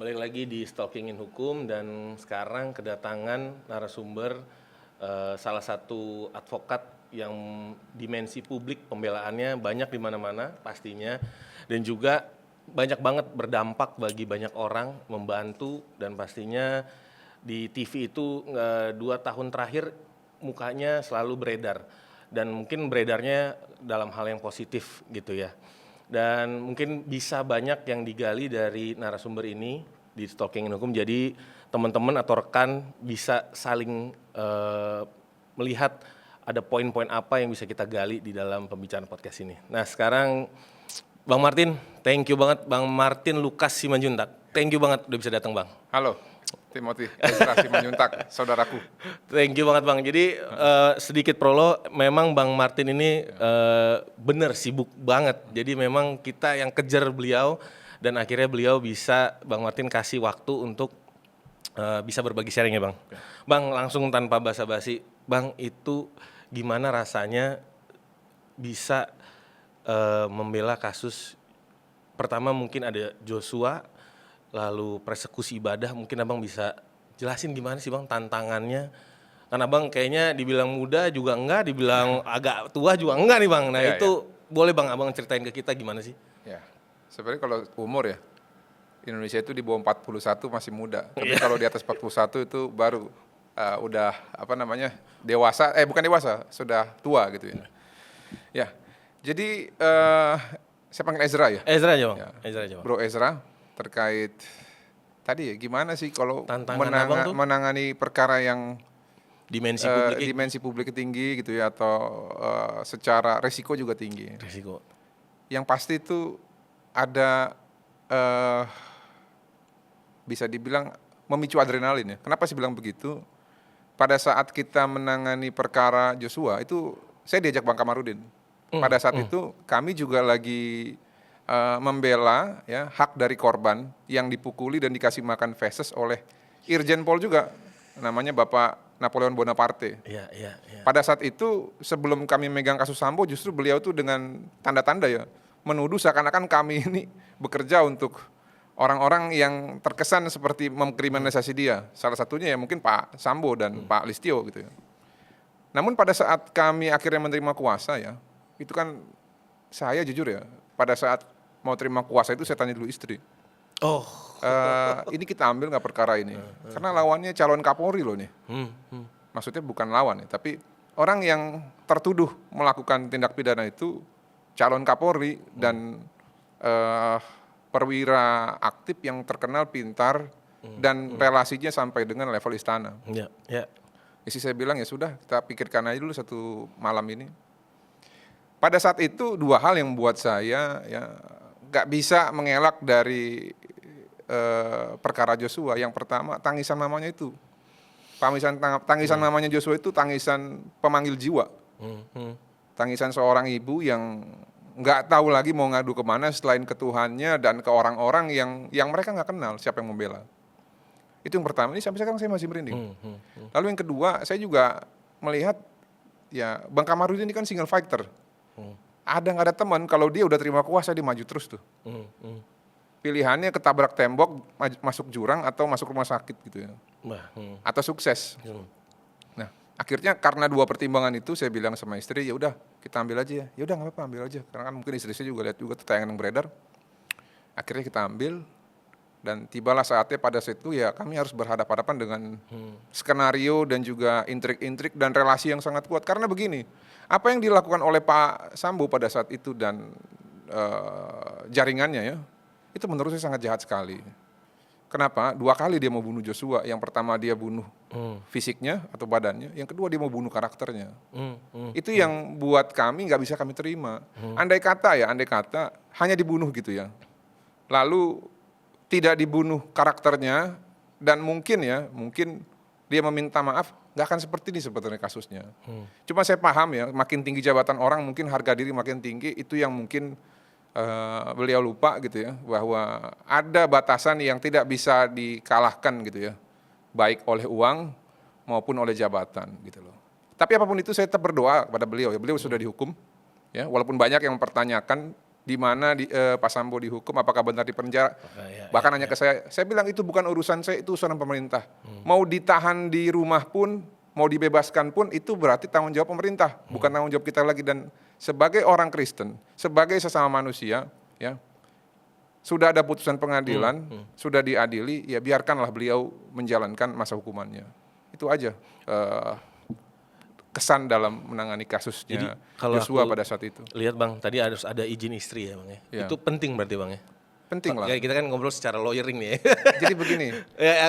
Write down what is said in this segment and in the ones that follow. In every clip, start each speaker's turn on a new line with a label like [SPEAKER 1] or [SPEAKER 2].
[SPEAKER 1] Balik lagi di Stalkingin Hukum dan sekarang kedatangan narasumber salah satu advokat yang dimensi publik pembelaannya banyak di mana-mana pastinya dan juga banyak banget berdampak bagi banyak orang, membantu dan pastinya di TV itu 2 tahun terakhir mukanya selalu beredar dan mungkin beredarnya dalam hal yang positif gitu ya. Dan mungkin bisa banyak yang digali dari narasumber ini di Stalkingin Hukum. Jadi teman-teman atau rekan bisa saling melihat ada poin-poin apa yang bisa kita gali di dalam pembicaraan podcast ini. Nah sekarang Bang Martin, thank you banget Bang Martin Lukas Simanjuntak. Thank you banget udah bisa datang Bang.
[SPEAKER 2] Halo, Timothy Ezra Simanjuntak, saudaraku.
[SPEAKER 1] Thank you banget Bang. Jadi sedikit prolog, memang Bang Martin ini bener sibuk banget. Jadi memang kita yang kejar beliau dan akhirnya beliau bisa Bang Martin kasih waktu untuk bisa berbagi sharing ya Bang. Bang langsung tanpa basa-basi, Bang itu gimana rasanya bisa membela kasus pertama mungkin ada Joshua, lalu persekusi ibadah, mungkin Abang bisa jelasin gimana sih Bang tantangannya? Karena Bang kayaknya dibilang muda juga enggak, dibilang agak tua juga enggak nih Bang. Nah itu boleh Bang Abang ceritain ke kita gimana sih?
[SPEAKER 2] Ya, sebenarnya kalau umur ya, Indonesia itu di bawah 41 masih muda. Tapi kalau di atas 41 itu baru udah dewasa, bukan dewasa, sudah tua gitu ya. Ya, jadi saya panggil Ezra ya?
[SPEAKER 1] Ezra aja Bang,
[SPEAKER 2] Ya.
[SPEAKER 1] Ezra aja Bang.
[SPEAKER 2] Bro Ezra, terkait tadi ya gimana sih kalau menangani perkara yang dimensi publik tinggi gitu ya, atau secara resiko juga tinggi.
[SPEAKER 1] Resiko.
[SPEAKER 2] Yang pasti itu ada bisa dibilang memicu adrenalin ya. Kenapa sih bilang begitu? Pada saat kita menangani perkara Joshua itu saya diajak Bang Kamarudin. Pada saat itu kami juga lagi membela ya hak dari korban yang dipukuli dan dikasih makan feses oleh Irjen Pol juga, namanya Bapak Napoleon Bonaparte.
[SPEAKER 1] Iya.
[SPEAKER 2] Pada saat itu sebelum kami megang kasus Sambo, justru beliau tuh dengan tanda-tanda ya menuduh seakan-akan kami ini bekerja untuk orang-orang yang terkesan seperti mengkriminalisasi dia. Salah satunya ya mungkin Pak Sambo dan Pak Listio gitu ya. Namun pada saat kami akhirnya menerima kuasa ya, itu kan saya jujur ya, pada saat mau terima kuasa itu saya tanya dulu istri. Ini kita ambil nggak perkara ini? Karena lawannya calon Kapolri loh nih. Maksudnya bukan lawan ya, tapi orang yang tertuduh melakukan tindak pidana itu calon Kapolri dan perwira aktif yang terkenal pintar dan relasinya sampai dengan level istana.
[SPEAKER 1] Iya.
[SPEAKER 2] Isi saya bilang ya sudah, kita pikirkan aja dulu satu malam ini. Pada saat itu 2 hal yang membuat saya ya nggak bisa mengelak dari perkara Joshua. Yang pertama tangisan mamanya itu, tangisan mamanya Joshua itu tangisan pemanggil jiwa, tangisan seorang ibu yang nggak tahu lagi mau ngadu kemana selain ke Tuhannya dan ke orang-orang yang mereka nggak kenal siapa yang membela. Itu yang pertama. Ini sampai sekarang saya masih merinding. Lalu yang kedua, saya juga melihat ya Bang Kamarudin ini kan single fighter. Ada nggak ada teman, kalau dia udah terima kuasa dia maju terus tuh. Pilihannya ketabrak tembok, masuk jurang atau masuk rumah sakit gitu ya. Atau sukses. Nah, akhirnya karena 2 pertimbangan itu saya bilang sama istri, ya udah kita ambil aja ya. Ya udah nggak apa-apa, ambil aja. Karena kan mungkin istri saya juga lihat juga tayangan yang beredar. Akhirnya kita ambil. Dan tibalah saatnya pada saat itu ya kami harus berhadapan-hadapan dengan skenario dan juga intrik-intrik dan relasi yang sangat kuat. Karena begini, apa yang dilakukan oleh Pak Sambo pada saat itu dan jaringannya ya, itu menurut saya sangat jahat sekali. Kenapa? 2 kali dia mau bunuh Joshua. Yang pertama dia bunuh fisiknya atau badannya, yang kedua dia mau bunuh karakternya. Itu yang buat kami nggak bisa kami terima. Andai kata hanya dibunuh gitu ya, lalu tidak dibunuh karakternya dan mungkin dia meminta maaf, nggak akan seperti ini sebetulnya kasusnya. Cuma saya paham ya, makin tinggi jabatan orang mungkin harga diri makin tinggi, itu yang mungkin beliau lupa gitu ya, bahwa ada batasan yang tidak bisa dikalahkan gitu ya, baik oleh uang maupun oleh jabatan gitu loh. Tapi apapun itu saya tetap berdoa kepada beliau ya, beliau sudah dihukum ya, walaupun banyak yang mempertanyakan di mana Pak Sambo dihukum, apakah benar di penjara. Bahkan hanya ke saya bilang itu bukan urusan saya, itu urusan pemerintah. Mau ditahan di rumah pun, mau dibebaskan pun, itu berarti tanggung jawab pemerintah, bukan tanggung jawab kita lagi. Dan sebagai orang Kristen, sebagai sesama manusia, ya sudah ada putusan pengadilan, sudah diadili, ya biarkanlah beliau menjalankan masa hukumannya. Itu aja kesan dalam menangani kasusnya Joshua pada saat itu.
[SPEAKER 1] Lihat Bang, tadi harus ada izin istri ya Bang ya.
[SPEAKER 2] Ya.
[SPEAKER 1] Itu penting berarti Bang ya.
[SPEAKER 2] Penting lah.
[SPEAKER 1] Kita kan ngobrol secara lawyering nih ya.
[SPEAKER 2] Jadi begini.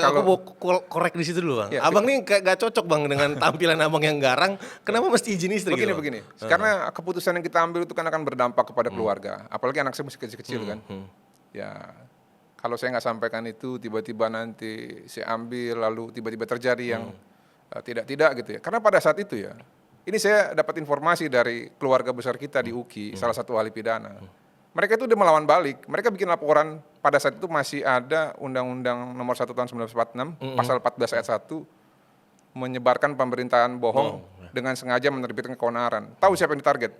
[SPEAKER 1] Aku mau korek di situ dulu Bang.
[SPEAKER 2] Ya,
[SPEAKER 1] Abang nih gak cocok Bang dengan tampilan Abang yang garang. Kenapa mesti izin istri?
[SPEAKER 2] Begini. Karena keputusan yang kita ambil itu kan akan berdampak kepada keluarga. Apalagi anak saya masih kecil-kecil kan. Ya, kalau saya nggak sampaikan itu, tiba-tiba nanti saya ambil, lalu tiba-tiba terjadi yang tidak gitu ya. Karena pada saat itu ya, ini saya dapat informasi dari keluarga besar kita di UKI, salah satu ahli pidana. Mereka itu udah melawan balik. Mereka bikin laporan pada saat itu masih ada Undang-Undang Nomor 1 Tahun 1946, Pasal 14 ayat 1, menyebarkan pemberitaan bohong dengan sengaja menerbitkan keonaran. Tahu siapa yang ditarget?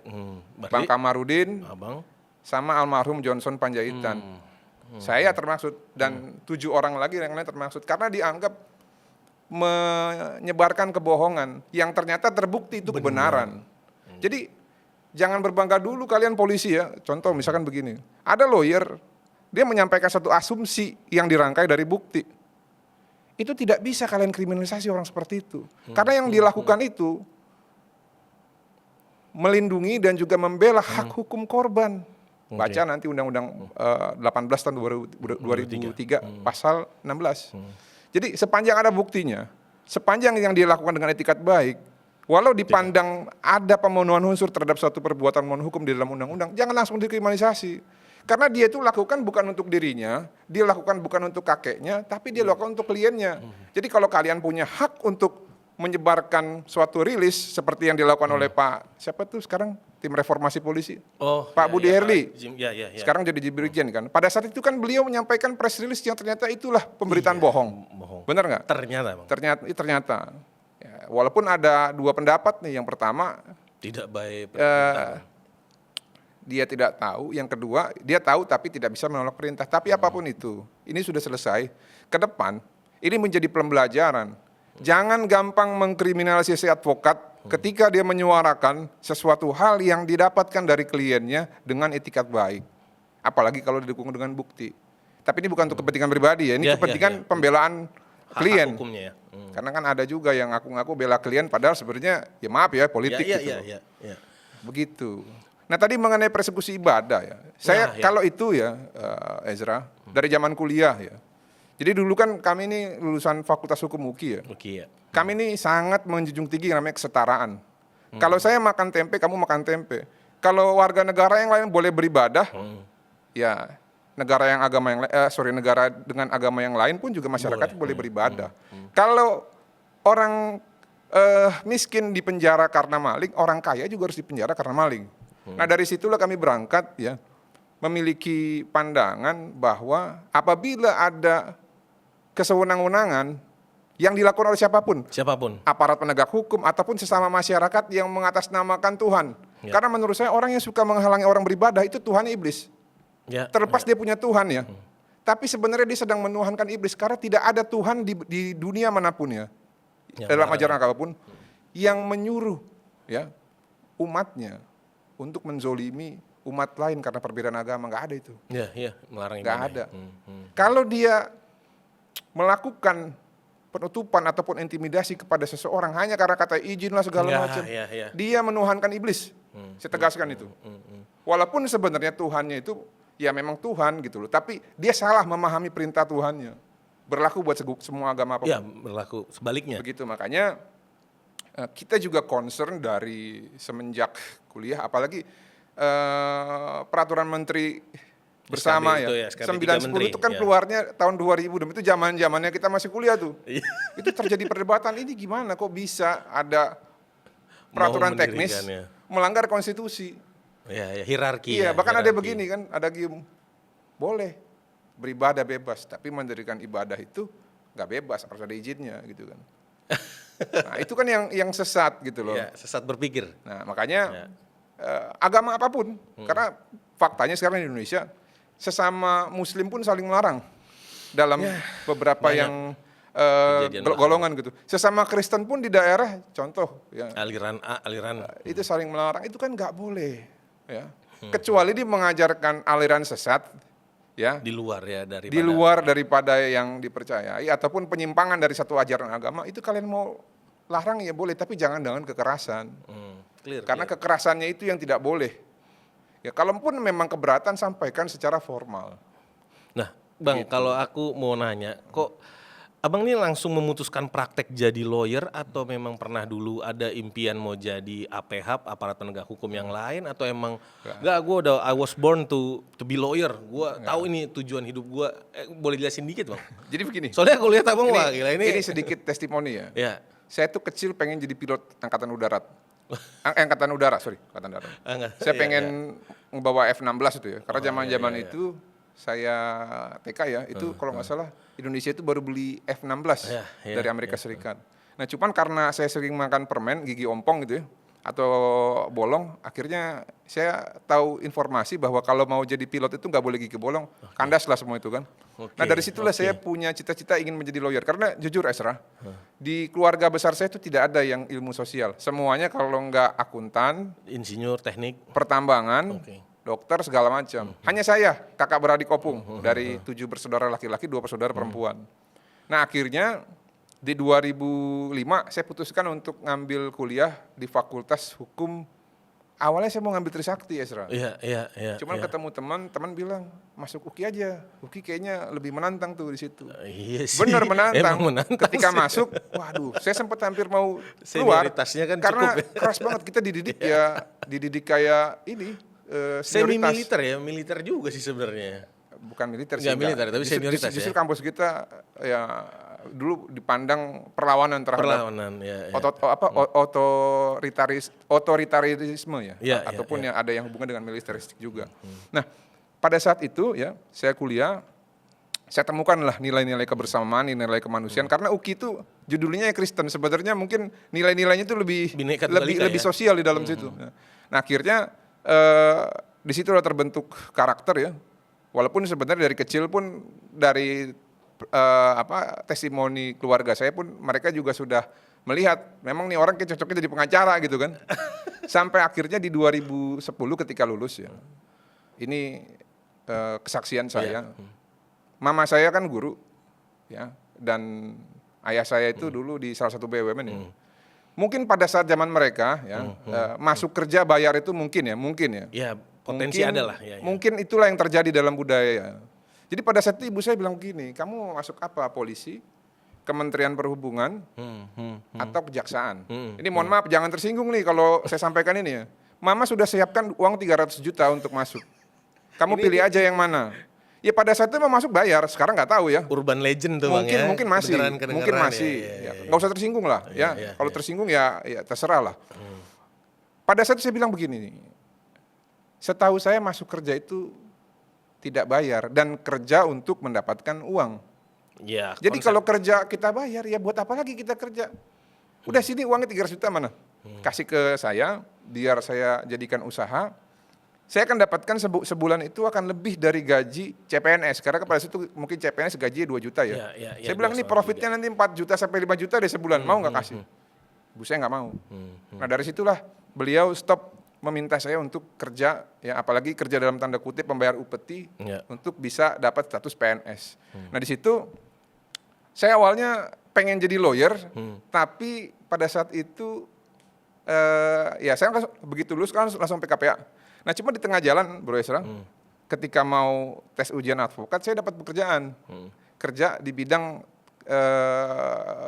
[SPEAKER 2] Bang Kamarudin, Abang, sama almarhum Johnson Panjaitan. Saya termaksud, dan 7 orang lagi yang lain termaksud, karena dianggap menyebarkan kebohongan yang ternyata terbukti itu kebenaran. Jadi jangan berbangga dulu kalian polisi ya. Contoh misalkan begini, ada lawyer, dia menyampaikan satu asumsi yang dirangkai dari bukti. Itu tidak bisa kalian kriminalisasi orang seperti itu. Karena yang dilakukan itu melindungi dan juga membela hak hukum korban. Baca nanti Undang-Undang 18 tahun 2003 pasal 16. Jadi sepanjang ada buktinya, sepanjang yang dilakukan dengan etikat baik, walau dipandang ada pemenuhan unsur terhadap suatu perbuatan melawan hukum di dalam undang-undang, jangan langsung dikriminalisasi. Karena dia itu lakukan bukan untuk dirinya, dia lakukan bukan untuk kakeknya, tapi dia lakukan untuk kliennya. Jadi kalau kalian punya hak untuk menyebarkan suatu rilis seperti yang dilakukan oleh Pak, siapa tuh sekarang tim reformasi polisi? Pak Budi Herli. Sekarang jadi Dirjen kan. Pada saat itu kan beliau menyampaikan press release yang ternyata itulah pemberitaan bohong. Benar nggak?
[SPEAKER 1] Ternyata Bang.
[SPEAKER 2] Ternyata. Ya, walaupun ada 2 pendapat nih. Yang pertama,
[SPEAKER 1] tidak baik
[SPEAKER 2] dia tidak tahu. Yang kedua, dia tahu tapi tidak bisa menolak perintah. Tapi apapun itu, ini sudah selesai. Ke depan, ini menjadi pembelajaran. Jangan gampang mengkriminalisasi advokat ketika dia menyuarakan sesuatu hal yang didapatkan dari kliennya dengan etikat baik. Apalagi kalau didukung dengan bukti. Tapi ini bukan untuk kepentingan pribadi ya, ini kepentingan pembelaan klien. Hukumnya ya. Karena kan ada juga yang ngaku-ngaku bela klien padahal sebenarnya ya maaf ya politik gitu. Begitu. Nah tadi mengenai persekusi ibadah ya. Saya kalau itu ya Ezra, dari zaman kuliah ya. Jadi dulu kan kami ini lulusan Fakultas Hukum UKI ya. Kami ini sangat menjunjung tinggi yang namanya kesetaraan. Kalau saya makan tempe, kamu makan tempe. Kalau warga negara yang lain boleh beribadah, ya negara dengan agama yang lain pun juga masyarakat boleh beribadah. Kalau orang miskin dipenjara karena maling, orang kaya juga harus dipenjara karena maling. Nah dari situlah kami berangkat ya, memiliki pandangan bahwa apabila ada kesewenang-wenangan yang dilakukan oleh siapapun, aparat penegak hukum ataupun sesama masyarakat yang mengatasnamakan Tuhan. Karena menurut saya orang yang suka menghalangi orang beribadah itu Tuhan iblis. Terlepas dia punya Tuhan ya. Tapi sebenarnya dia sedang menuhankan iblis karena tidak ada Tuhan di dunia manapun ya. Dalam ajaran apapun yang menyuruh ya umatnya untuk menzolimi umat lain karena perbedaan agama, nggak ada itu.
[SPEAKER 1] Melarang
[SPEAKER 2] nggak ada. Kalau dia melakukan penutupan ataupun intimidasi kepada seseorang hanya karena kata izinlah segala macam, dia menuhankan iblis. Saya tegaskan itu. Walaupun sebenarnya Tuhannya itu ya memang Tuhan gitu loh, tapi dia salah memahami perintah Tuhannya. Berlaku buat semua agama apapun.
[SPEAKER 1] Berlaku sebaliknya.
[SPEAKER 2] Begitu makanya kita juga concern dari semenjak kuliah, apalagi peraturan menteri bersama ya, 910 itu kan keluarnya tahun 2000, dan itu zamannya kita masih kuliah tuh. Itu terjadi perdebatan, ini gimana kok bisa ada peraturan teknis melanggar konstitusi.
[SPEAKER 1] Hierarki.
[SPEAKER 2] Bahkan ada begini kan, ada boleh beribadah bebas, tapi mendirikan ibadah itu nggak bebas, harus ada izinnya gitu kan. Nah itu kan yang sesat gitu loh.
[SPEAKER 1] Sesat berpikir.
[SPEAKER 2] Nah makanya agama apapun. Karena faktanya sekarang di Indonesia sesama Muslim pun saling melarang dalam beberapa
[SPEAKER 1] banyak
[SPEAKER 2] yang
[SPEAKER 1] kejadian
[SPEAKER 2] golongan gitu. Sesama Kristen pun di daerah, contoh ya,
[SPEAKER 1] aliran A, aliran
[SPEAKER 2] itu saling melarang, itu kan nggak boleh, ya. Kecuali dia mengajarkan aliran sesat, ya,
[SPEAKER 1] di luar ya dari
[SPEAKER 2] di luar daripada yang dipercayai ataupun penyimpangan dari satu ajaran agama, itu kalian mau larang ya boleh, tapi jangan dengan kekerasan.
[SPEAKER 1] clear,
[SPEAKER 2] Karena
[SPEAKER 1] clear.
[SPEAKER 2] kekerasannya itu yang tidak boleh. Ya, kalaupun memang keberatan sampaikan secara formal.
[SPEAKER 1] Nah, Bang, kalau aku mau nanya, kok Abang ini langsung memutuskan praktek jadi lawyer atau memang pernah dulu ada impian mau jadi APH, aparat penegak hukum yang lain, atau emang enggak, gue udah I was born to be lawyer, gue tahu ini tujuan hidup gue. Boleh jelasin dikit, Bang?
[SPEAKER 2] Jadi begini.
[SPEAKER 1] Soalnya aku lihat Abang, wah gila ini.
[SPEAKER 2] Ini sedikit testimoni ya.
[SPEAKER 1] Ya.
[SPEAKER 2] Saya tuh kecil pengen jadi pilot angkatan udara. Angkatan udara, sorry, angkatan darat. Saya pengen ngebawa F-16 itu ya. Karena zaman-zaman itu saya TK ya, itu kalau nggak salah Indonesia itu baru beli F-16 dari Amerika Serikat. Nah, cuman karena saya sering makan permen gigi ompong gitu ya, atau bolong, akhirnya saya tahu informasi bahwa kalau mau jadi pilot itu nggak boleh gigi bolong, kandas lah semua itu kan. Nah, dari situlah saya punya cita-cita ingin menjadi lawyer. Karena jujur Esra, di keluarga besar saya itu tidak ada yang ilmu sosial. Semuanya kalau nggak akuntan,
[SPEAKER 1] insinyur teknik,
[SPEAKER 2] pertambangan, dokter segala macam. Hanya saya, kakak beradik opung, dari 7 bersaudara laki-laki, 2 bersaudara perempuan. Nah, akhirnya di 2005 saya putuskan untuk ngambil kuliah di Fakultas Hukum. Awalnya saya mau ngambil Trisakti, Esra.
[SPEAKER 1] Iya.
[SPEAKER 2] Cuman ketemu teman bilang masuk UKI aja. UKI kayaknya lebih menantang tuh di situ.
[SPEAKER 1] Iya sih.
[SPEAKER 2] Bener menantang.
[SPEAKER 1] Emang menantang
[SPEAKER 2] Ketika
[SPEAKER 1] sih.
[SPEAKER 2] masuk, waduh, saya sempat hampir mau keluar.
[SPEAKER 1] Senioritasnya kan
[SPEAKER 2] karena
[SPEAKER 1] cukup ya.
[SPEAKER 2] keras banget kita dididik kayak ini.
[SPEAKER 1] Semi
[SPEAKER 2] Senioritas.
[SPEAKER 1] militer ya, militer juga sih sebenarnya.
[SPEAKER 2] Bukan militer sih.
[SPEAKER 1] Nggak militer, tapi senioritas
[SPEAKER 2] justru
[SPEAKER 1] ya.
[SPEAKER 2] kampus kita ya dulu dipandang perlawanan terhadap otoritarisme ya, ataupun yang ada yang hubungan dengan militeristik juga. Nah, pada saat itu ya saya kuliah, saya temukanlah nilai-nilai kebersamaan, nilai kemanusiaan, karena UKI itu judulnya Kristen, sebenarnya mungkin nilai-nilainya itu lebih sosial di dalam situ. Nah, akhirnya di situ udah terbentuk karakter ya. Walaupun sebenarnya dari kecil pun dari testimoni keluarga saya pun mereka juga sudah melihat memang nih orang kayak cocoknya jadi pengacara gitu kan. Sampai akhirnya di 2010 ketika lulus ya. Ini kesaksian saya. Mama saya kan guru ya, dan ayah saya itu dulu di salah satu BUMN ya. Mungkin pada saat zaman mereka ya masuk kerja bayar itu mungkin ya.
[SPEAKER 1] Ya, potensi ada lah.
[SPEAKER 2] Mungkin itulah yang terjadi dalam budaya. Jadi pada saat itu ibu saya bilang begini, kamu masuk apa? Polisi, Kementerian Perhubungan, atau Kejaksaan? Ini mohon maaf, jangan tersinggung nih kalau saya sampaikan ini ya. Mama sudah siapkan uang 300 juta untuk masuk. Kamu pilih aja yang mana. Ya pada saat itu mau masuk bayar, sekarang nggak tahu ya.
[SPEAKER 1] Urban legend tuh Bang ya.
[SPEAKER 2] Mungkin masih. Nggak usah tersinggung lah ya. Kalau tersinggung ya terserah lah. Pada saat itu saya bilang begini nih, setahu saya masuk kerja itu tidak bayar dan kerja untuk mendapatkan uang.
[SPEAKER 1] Ya,
[SPEAKER 2] jadi kalau kerja kita bayar, ya buat apa lagi kita kerja? Udah sini uangnya 300 juta mana? Kasih ke saya, biar saya jadikan usaha. Saya akan dapatkan sebulan itu akan lebih dari gaji CPNS. Karena pada situ mungkin CPNS gajinya 2 juta ya. Saya bilang ini profitnya nanti 4 juta sampai 5 juta deh sebulan. Mau nggak kasih? Bu saya nggak mau. Nah dari situlah beliau stop meminta saya untuk kerja, ya apalagi kerja dalam tanda kutip membayar upeti untuk bisa dapat status PNS. Nah di situ saya awalnya pengen jadi lawyer, tapi pada saat itu ya saya begitu lulus kan langsung PKPA. Nah cuma di tengah jalan Bro Esra, ketika mau tes ujian advokat saya dapat pekerjaan, kerja di bidang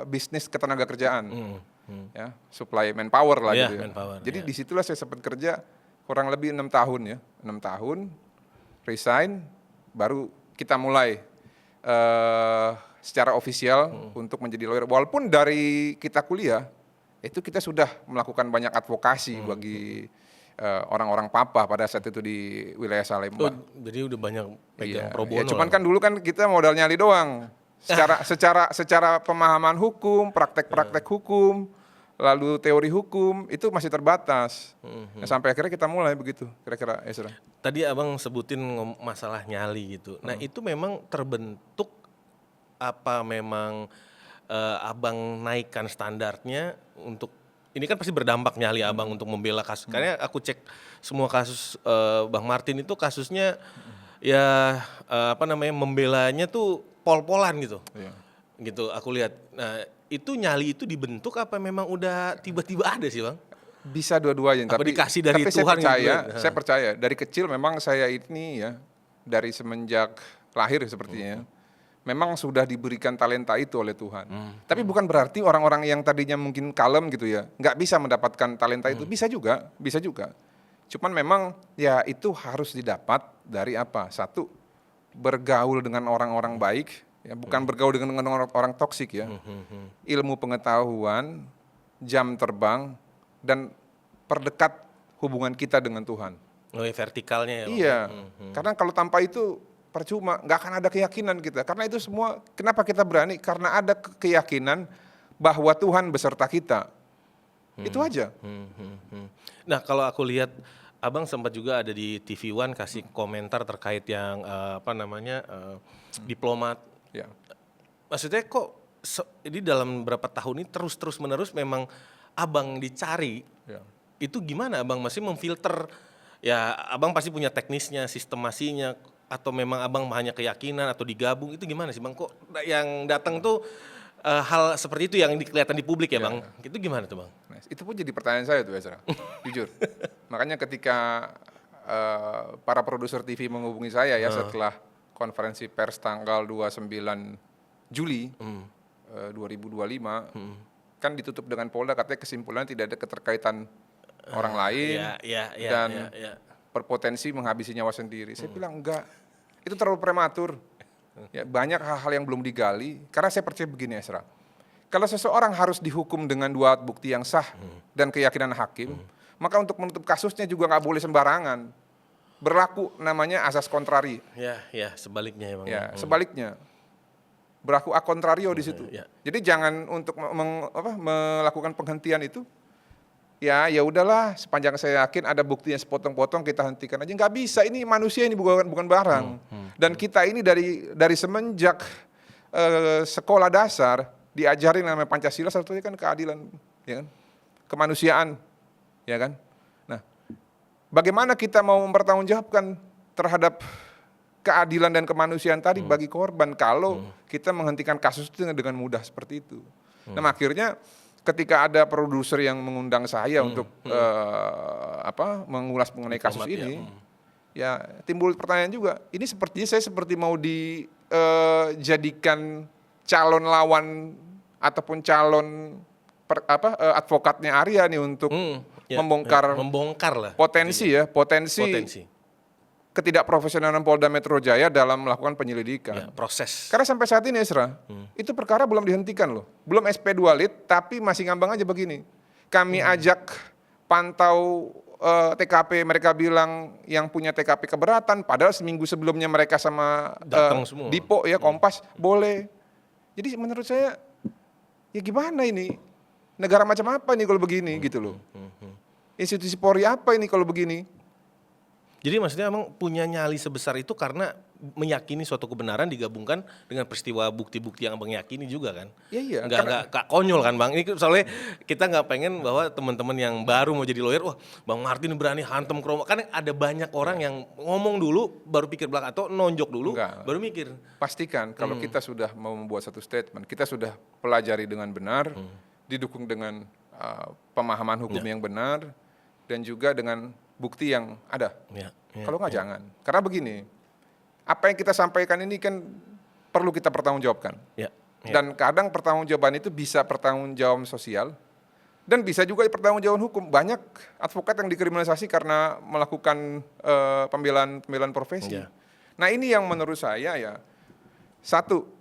[SPEAKER 2] bisnis ketenaga kerjaan. Ya, supply manpower lah gitu ya. Jadi disitulah saya sempat kerja kurang lebih 6 tahun ya, 6 tahun, resign, baru kita mulai secara ofisial untuk menjadi lawyer. Walaupun dari kita kuliah itu kita sudah melakukan banyak advokasi bagi orang-orang papa pada saat itu di wilayah Salemba.
[SPEAKER 1] Jadi udah banyak pegang pro bono.
[SPEAKER 2] Ya, cuman kan dulu kan kita modal nyali doang. Secara pemahaman hukum, praktek-praktek hukum, lalu teori hukum itu masih terbatas. Nah, sampai akhirnya kita mulai begitu, kira-kira Ezra.
[SPEAKER 1] Tadi abang sebutin masalah nyali gitu. Nah itu memang terbentuk apa memang abang naikkan standarnya untuk ini kan pasti berdampak nyali abang untuk membela kasus. Karena aku cek semua kasus Bang Martin itu kasusnya ya apa namanya membelanya tuh pol-polan gitu.
[SPEAKER 2] Iya.
[SPEAKER 1] Gitu aku lihat. Nah itu nyali itu dibentuk apa memang udah tiba-tiba ada sih Bang?
[SPEAKER 2] Bisa dua-duanya,
[SPEAKER 1] Apa dikasih dari
[SPEAKER 2] tapi
[SPEAKER 1] Tuhan gitu
[SPEAKER 2] saya percaya dari kecil memang saya ini ya dari semenjak lahir sepertinya memang sudah diberikan talenta itu oleh Tuhan. Tapi bukan berarti orang-orang yang tadinya mungkin kalem gitu ya nggak bisa mendapatkan talenta itu, bisa juga. Cuman memang ya itu harus didapat dari apa? Satu, bergaul dengan orang-orang baik, ya bukan bergaul dengan orang toksik ya. Ilmu pengetahuan, jam terbang, dan perdekat hubungan kita dengan Tuhan.
[SPEAKER 1] Oh, vertikalnya ya.
[SPEAKER 2] Iya, karena kalau tanpa itu percuma, nggak akan ada keyakinan kita. Karena itu semua, kenapa kita berani? Karena ada keyakinan bahwa Tuhan beserta kita. Itu aja.
[SPEAKER 1] Nah kalau aku lihat abang sempat juga ada di TV One kasih komentar terkait yang apa namanya diplomat.
[SPEAKER 2] Ya.
[SPEAKER 1] Maksudnya kok ini dalam beberapa tahun ini terus menerus memang abang dicari.
[SPEAKER 2] Ya.
[SPEAKER 1] Itu gimana abang masih memfilter? Ya abang pasti punya teknisnya, sistemasinya, atau memang abang hanya keyakinan atau digabung, itu gimana sih bang? Kok yang datang tuh hal seperti itu yang kelihatan di publik ya bang? Itu gimana tuh bang?
[SPEAKER 2] Nah, itu pun jadi pertanyaan saya tuh Ezra, jujur. Makanya ketika para produser TV menghubungi saya ya setelah konferensi pers tanggal 29 Juli 2025, kan ditutup dengan Polda, katanya kesimpulannya tidak ada keterkaitan orang lain dan berpotensi menghabisi nyawa sendiri. Saya bilang enggak, itu terlalu prematur. Ya, banyak hal-hal yang belum digali. Karena saya percaya begini Ezra, kalau seseorang harus dihukum dengan dua alat bukti yang sah dan keyakinan hakim, maka untuk menutup kasusnya juga nggak boleh sembarangan. Berlaku namanya asas kontrari.
[SPEAKER 1] Ya sebaliknya ya bang.
[SPEAKER 2] Ya, sebaliknya. Berlaku a contrario di situ. Jadi jangan untuk melakukan penghentian itu. Ya udahlah, sepanjang saya yakin ada buktinya sepotong-potong kita hentikan aja. Nggak bisa, ini manusia, ini bukan barang. Dan kita ini dari semenjak sekolah dasar diajarin namanya Pancasila, satunya kan keadilan, ya kan, kemanusiaan, ya kan. Nah, bagaimana kita mau mempertanggungjawabkan terhadap keadilan dan kemanusiaan tadi bagi korban kalau kita menghentikan kasus itu dengan mudah seperti itu. Nah, akhirnya ketika ada produser yang mengundang saya untuk mengulas mengenai kasus ini, ya timbul pertanyaan juga. Ini sepertinya saya seperti mau dijadikan calon lawan ataupun calon advokatnya Arya nih untuk membongkar lah potensi ketidakprofesionalan Polda Metro Jaya dalam melakukan penyelidikan.
[SPEAKER 1] Proses.
[SPEAKER 2] Karena sampai saat ini Ezra, itu perkara belum dihentikan loh. Belum SP2 Lit, tapi masih ngambang aja begini. Kami ajak pantau TKP, mereka bilang yang punya TKP keberatan, padahal seminggu sebelumnya mereka sama Dipo ya, Kompas, boleh. Jadi menurut saya, ya gimana ini? Negara macam apa ini kalau begini gitu loh. Institusi Polri apa ini kalau begini?
[SPEAKER 1] Jadi maksudnya emang punya nyali sebesar itu karena meyakini suatu kebenaran digabungkan dengan peristiwa bukti-bukti yang abang yakini juga kan?
[SPEAKER 2] Iya.
[SPEAKER 1] Nggak konyol kan bang? Ini soalnya kita nggak pengen bahwa teman-teman yang baru mau jadi lawyer, wah bang Martin berani hantem kromo. Kan ada banyak orang yang ngomong dulu baru pikir belakang atau nonjok dulu baru mikir.
[SPEAKER 2] Pastikan kalau kita sudah mau membuat satu statement, kita sudah pelajari dengan benar, didukung dengan pemahaman hukum yang benar, dan juga dengan bukti yang ada. Kalau nggak jangan. Karena begini, apa yang kita sampaikan ini kan perlu kita pertanggungjawabkan. Dan kadang pertanggungjawaban itu bisa pertanggungjawaban sosial dan bisa juga pertanggungjawaban hukum. Banyak advokat yang dikriminalisasi karena melakukan pembelaan profesi. Nah ini yang menurut saya ya, satu,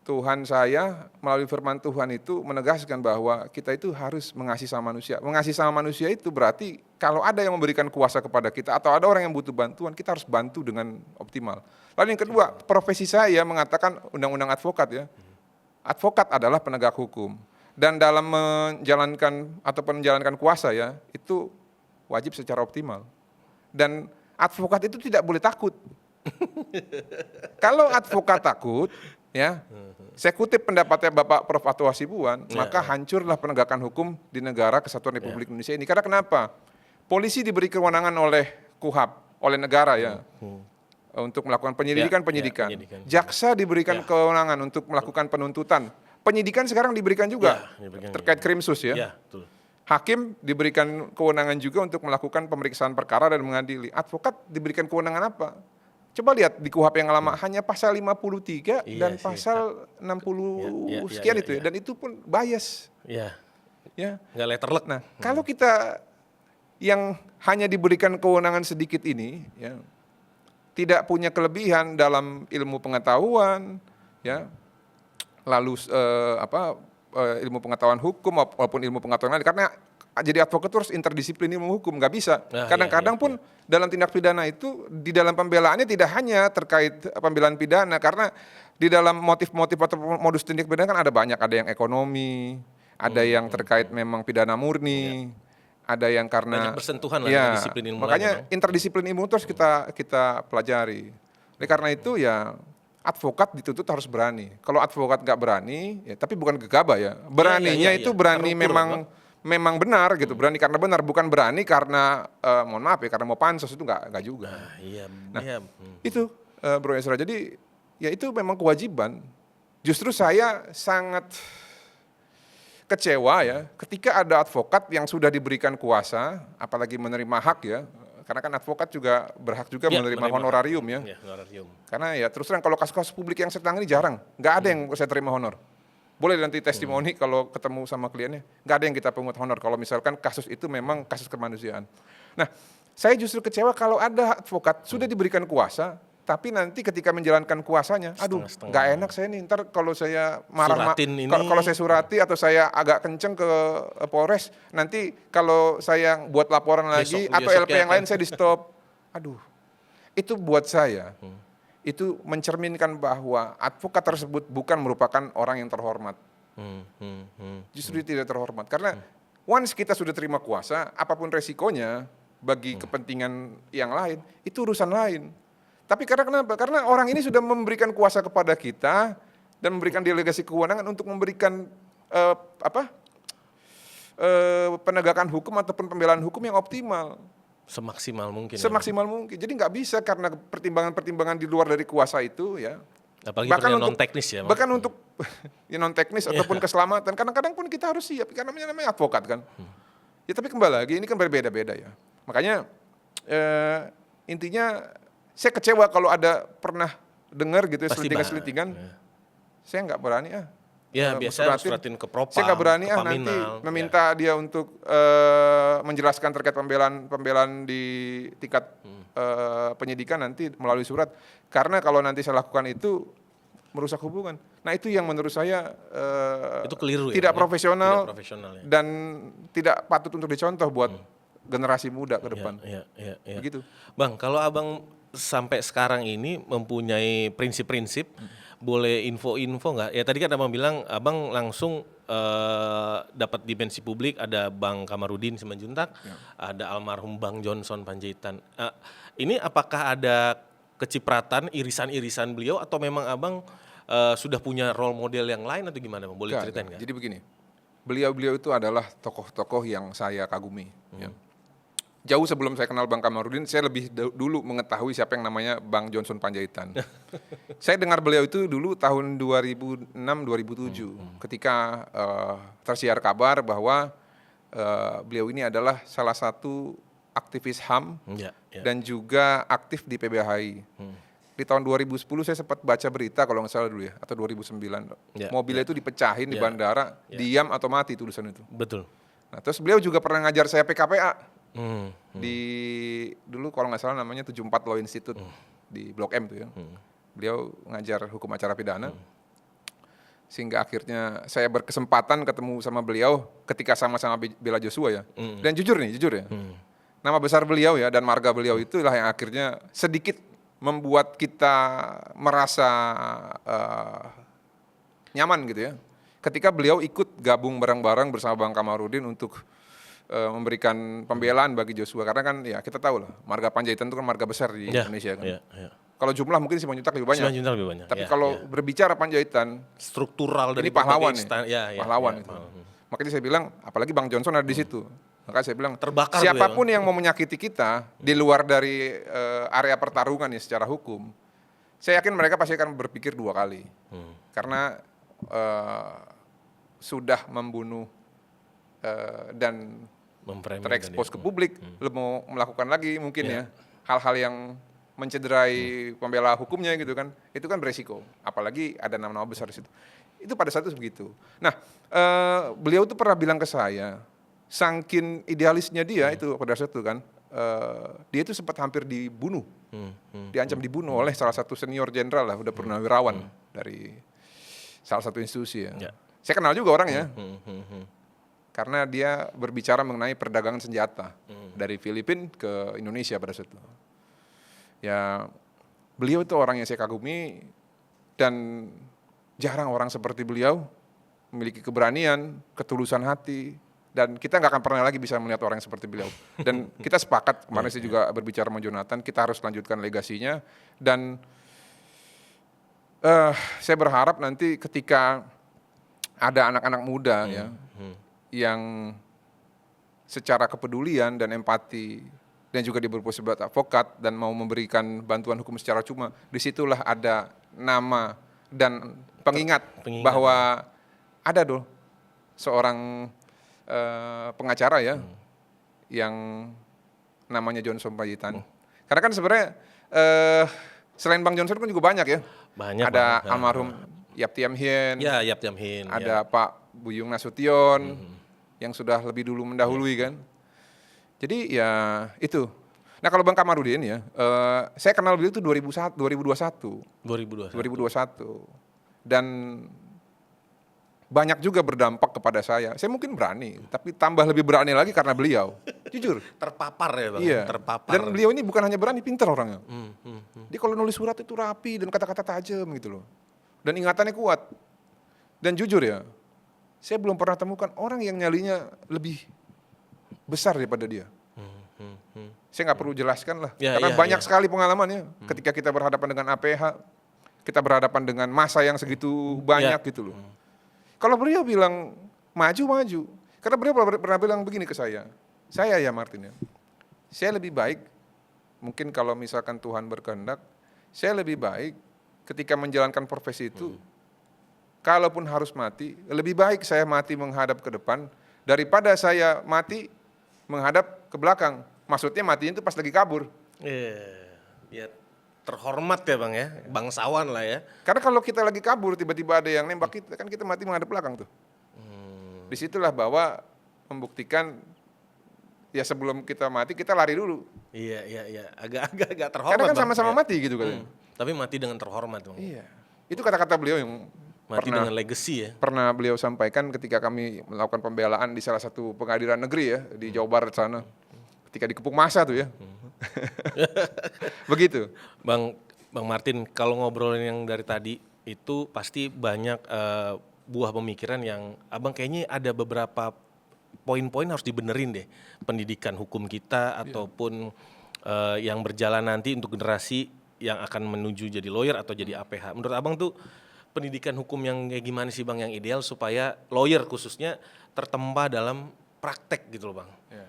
[SPEAKER 2] Tuhan saya melalui firman Tuhan itu menegaskan bahwa kita itu harus mengasihi sama manusia. Mengasihi sama manusia itu berarti kalau ada yang memberikan kuasa kepada kita atau ada orang yang butuh bantuan, kita harus bantu dengan optimal. Lalu yang kedua, profesi saya mengatakan undang-undang advokat ya. Advokat adalah penegak hukum. dan dalam menjalankan kuasa ya, itu wajib secara optimal. Dan advokat itu tidak boleh takut. Kalau advokat takut, ya, saya kutip pendapatnya Bapak Prof. Atto Hasibuan, maka hancurlah penegakan hukum di negara Kesatuan Republik Indonesia ini. Karena kenapa? Polisi diberi kewenangan oleh KUHAP, oleh negara ya, untuk melakukan penyidikan. Jaksa diberikan kewenangan untuk melakukan penuntutan. Penyidikan sekarang diberikan juga terkait Krimsus ya.
[SPEAKER 1] Betul.
[SPEAKER 2] Hakim diberikan kewenangan juga untuk melakukan pemeriksaan perkara dan mengadili. Advokat diberikan kewenangan apa? Coba lihat di KUHAP yang lama hanya pasal 53 dan pasal 60 sekian itu ya. Dan itu pun bias.
[SPEAKER 1] Iya.
[SPEAKER 2] Ya.
[SPEAKER 1] Nggak letterlek.
[SPEAKER 2] Nah, kalau kita yang hanya diberikan kewenangan sedikit ini ya, tidak punya kelebihan dalam ilmu pengetahuan ya, lalu ilmu pengetahuan hukum maupun ilmu pengetahuan lain, karena jadi advokat itu harus interdisiplin ilmu hukum, nggak bisa. Kadang-kadang pun dalam tindak pidana itu di dalam pembelaannya tidak hanya terkait pembelaan pidana, karena di dalam motif-motif atau modus tindak pidana kan ada banyak, ada yang ekonomi, ada yang terkait memang pidana murni, ada yang karena
[SPEAKER 1] banyak bersentuhan lah
[SPEAKER 2] ya,
[SPEAKER 1] disiplin ilmu.
[SPEAKER 2] makanya interdisiplin ilmu terus kita pelajari. Oleh karena itu ya advokat dituntut harus berani. Kalau advokat nggak berani, ya tapi bukan gegabah ya. Beraninya itu berani memang benar gitu. Berani karena benar, bukan berani karena mohon maaf ya, karena mau pansos, itu nggak juga. Itu Bro Esra. Jadi ya itu memang kewajiban. Justru saya sangat kecewa ya ketika ada advokat yang sudah diberikan kuasa, apalagi menerima hak ya. Karena kan advokat juga berhak juga menerima honorarium ya.
[SPEAKER 1] Honorarium.
[SPEAKER 2] Karena ya terus terang kalau kasus-kasus publik yang saya tangani jarang, nggak ada yang saya terima honor. Boleh nanti testimoni kalau ketemu sama kliennya, nggak ada yang kita pungut honor kalau misalkan kasus itu memang kasus kemanusiaan. Nah, saya justru kecewa kalau ada advokat sudah diberikan kuasa, tapi nanti ketika menjalankan kuasanya, aduh, nggak enak saya nih, ntar kalau saya marah, kalau saya surati atau saya agak kenceng ke Polres, nanti kalau saya buat laporan lagi atau LP yang lain saya di stop. Aduh, itu buat saya, itu mencerminkan bahwa advokat tersebut bukan merupakan orang yang terhormat. Justru tidak terhormat, karena once kita sudah terima kuasa, apapun resikonya bagi kepentingan yang lain, itu urusan lain. Tapi karena kenapa? Karena orang ini sudah memberikan kuasa kepada kita dan memberikan delegasi kewenangan untuk memberikan penegakan hukum ataupun pembelaan hukum yang optimal.
[SPEAKER 1] Semaksimal mungkin.
[SPEAKER 2] Semaksimal mungkin. Jadi nggak bisa karena pertimbangan-pertimbangan di luar dari kuasa itu ya.
[SPEAKER 1] Apalagi bahkan non teknis ya.
[SPEAKER 2] Bahkan untuk ya non teknis ataupun keselamatan. Kadang-kadang pun kita harus siap karena namanya advokat kan. Ya tapi kembali lagi ini kan berbeda-beda ya. Makanya intinya saya kecewa kalau ada pernah dengar gitu selitingan-selitingan. Saya nggak berani
[SPEAKER 1] Ya biasa suratin ke propam.
[SPEAKER 2] Saya nggak berani nanti meminta dia untuk menjelaskan terkait pembelaan di tingkat penyidikan nanti melalui surat. Karena kalau nanti saya lakukan itu merusak hubungan. Nah itu yang menurut saya
[SPEAKER 1] itu keliru
[SPEAKER 2] tidak profesional, dan tidak patut untuk dicontoh buat generasi muda ke depan. Begitu.
[SPEAKER 1] Bang, kalau abang sampai sekarang ini mempunyai prinsip-prinsip, boleh info-info nggak? Ya tadi kan abang bilang abang langsung dapat dimensi publik, ada Bang Kamarudin Simanjuntak, ada almarhum Bang Johnson Panjaitan. Ini apakah ada kecipratan irisan-irisan beliau atau memang abang sudah punya role model yang lain atau gimana? Boleh ceritain nggak?
[SPEAKER 2] Jadi begini, beliau itu adalah tokoh-tokoh yang saya kagumi. Ya. Jauh sebelum saya kenal Bang Kamarudin, saya lebih dulu mengetahui siapa yang namanya Bang Johnson Panjaitan. Saya dengar beliau itu dulu tahun 2006-2007, ketika tersiar kabar bahwa beliau ini adalah salah satu aktivis HAM dan juga aktif di PBHI. Di tahun 2010 saya sempat baca berita kalau nggak salah dulu ya, atau 2009. Mobilnya itu dipecahin di bandara, diam atau mati tulisan itu.
[SPEAKER 1] Betul.
[SPEAKER 2] Nah, terus beliau juga pernah ngajar saya PKPA. Di dulu kalau nggak salah namanya 74 Law Institute di Blok M tuh ya. Beliau ngajar hukum acara pidana. Sehingga akhirnya saya berkesempatan ketemu sama beliau ketika sama-sama bela Joshua ya. Dan jujur ya. Nama besar beliau ya dan marga beliau itulah yang akhirnya sedikit membuat kita merasa nyaman gitu ya. ketika beliau ikut gabung bareng-bareng bersama Bang Kamarudin untuk memberikan pembelaan bagi Joshua, karena kan ya kita tahu lah marga Panjaitan itu kan marga besar di Indonesia kan. Kalau jumlah mungkin Simanjuntak lebih banyak.
[SPEAKER 1] Simanjuntak lebih banyak.
[SPEAKER 2] Tapi kalau berbicara Panjaitan,
[SPEAKER 1] struktural dari
[SPEAKER 2] ini pahlawan nih,
[SPEAKER 1] pahlawan
[SPEAKER 2] itu. Makanya saya bilang, apalagi Bang Johnson ada di situ. Maka saya bilang,
[SPEAKER 1] terbakar
[SPEAKER 2] siapapun yang mau menyakiti kita di luar dari area pertarungan ya secara hukum, saya yakin mereka pasti akan berpikir 2 kali. Karena sudah membunuh dan terekspos ke publik, mau melakukan lagi mungkin ya hal-hal yang mencederai pembela hukumnya gitu kan, itu kan beresiko. Apalagi ada nama-nama besar di situ. Itu pada saat itu begitu. Nah, beliau tuh pernah bilang ke saya, saking idealisnya dia itu pada saat itu kan, dia itu sempat hampir dibunuh, diancam dibunuh oleh salah satu senior jenderal lah, udah purnawirawan dari salah satu institusi ya. Saya kenal juga orangnya, karena dia berbicara mengenai perdagangan senjata dari Filipina ke Indonesia pada saat itu. Ya, beliau itu orang yang saya kagumi dan jarang orang seperti beliau memiliki keberanian, ketulusan hati, dan kita nggak akan pernah lagi bisa melihat orang yang seperti beliau. Dan kita sepakat, kemarin saya juga berbicara sama Jonathan, kita harus lanjutkan legasinya, dan saya berharap nanti ketika ada anak-anak muda ya yang secara kepedulian dan empati dan juga dia berposisi sebagai advokat dan mau memberikan bantuan hukum secara cuma, disitulah ada nama dan pengingat bahwa ada seorang pengacara ya yang namanya Johnson Panjaitan. Karena kan sebenarnya selain Bang Johnson kan juga banyak ya.
[SPEAKER 1] Banyak.
[SPEAKER 2] Ada almarhum Yap Tiam Hien.
[SPEAKER 1] Ya, Yap Tiam Hien.
[SPEAKER 2] Ada Pak Buyung Nasution yang sudah lebih dulu mendahului kan. Jadi ya itu. Nah kalau Bang Kamarudin ya, saya kenal beliau itu 2021. 2021. Dan banyak juga berdampak kepada saya. Saya mungkin berani, tapi tambah lebih berani lagi karena beliau. Jujur.
[SPEAKER 1] Terpapar ya Bang?
[SPEAKER 2] Iya.
[SPEAKER 1] Terpapar.
[SPEAKER 2] Dan beliau ini bukan hanya berani, pintar orangnya. Dia kalau nulis surat itu rapi dan kata-kata tajam gitu loh. Dan ingatannya kuat. Dan jujur ya, saya belum pernah temukan orang yang nyalinya lebih besar daripada dia. Saya nggak perlu jelaskan lah, karena banyak sekali pengalamannya. Ketika kita berhadapan dengan APH, kita berhadapan dengan massa yang segitu banyak gitu loh. Kalau beliau bilang maju, karena beliau pernah bilang begini ke saya ya Martin ya, saya lebih baik, mungkin kalau misalkan Tuhan berkehendak, saya lebih baik ketika menjalankan profesi itu, kalaupun harus mati, lebih baik saya mati menghadap ke depan daripada saya mati menghadap ke belakang. Maksudnya matinya itu pas lagi kabur.
[SPEAKER 1] Ya terhormat ya Bang ya, bangsawan lah ya.
[SPEAKER 2] Karena kalau kita lagi kabur tiba-tiba ada yang nembak kita, kan kita mati menghadap belakang tuh. Disitulah bahwa membuktikan ya sebelum kita mati kita lari dulu.
[SPEAKER 1] Iya, agak terhormat.
[SPEAKER 2] Karena kan sama-sama mati gitu kan.
[SPEAKER 1] Tapi mati dengan terhormat Bang.
[SPEAKER 2] Iya. Itu kata-kata beliau yang
[SPEAKER 1] mati dengan legacy ya.
[SPEAKER 2] Pernah beliau sampaikan ketika kami melakukan pembelaan di salah satu pengadilan negeri ya di Jawa Barat sana. Ketika dikepung massa tuh ya. Begitu.
[SPEAKER 1] Bang Martin, kalau ngobrolin yang dari tadi itu pasti banyak buah pemikiran yang Abang kayaknya ada beberapa poin-poin harus dibenerin deh. Pendidikan hukum kita ataupun yang berjalan nanti untuk generasi yang akan menuju jadi lawyer atau jadi APH. Menurut Abang tuh pendidikan hukum yang kayak gimana sih Bang yang ideal supaya lawyer khususnya tertempa dalam praktek gitu loh Bang?
[SPEAKER 2] Ya.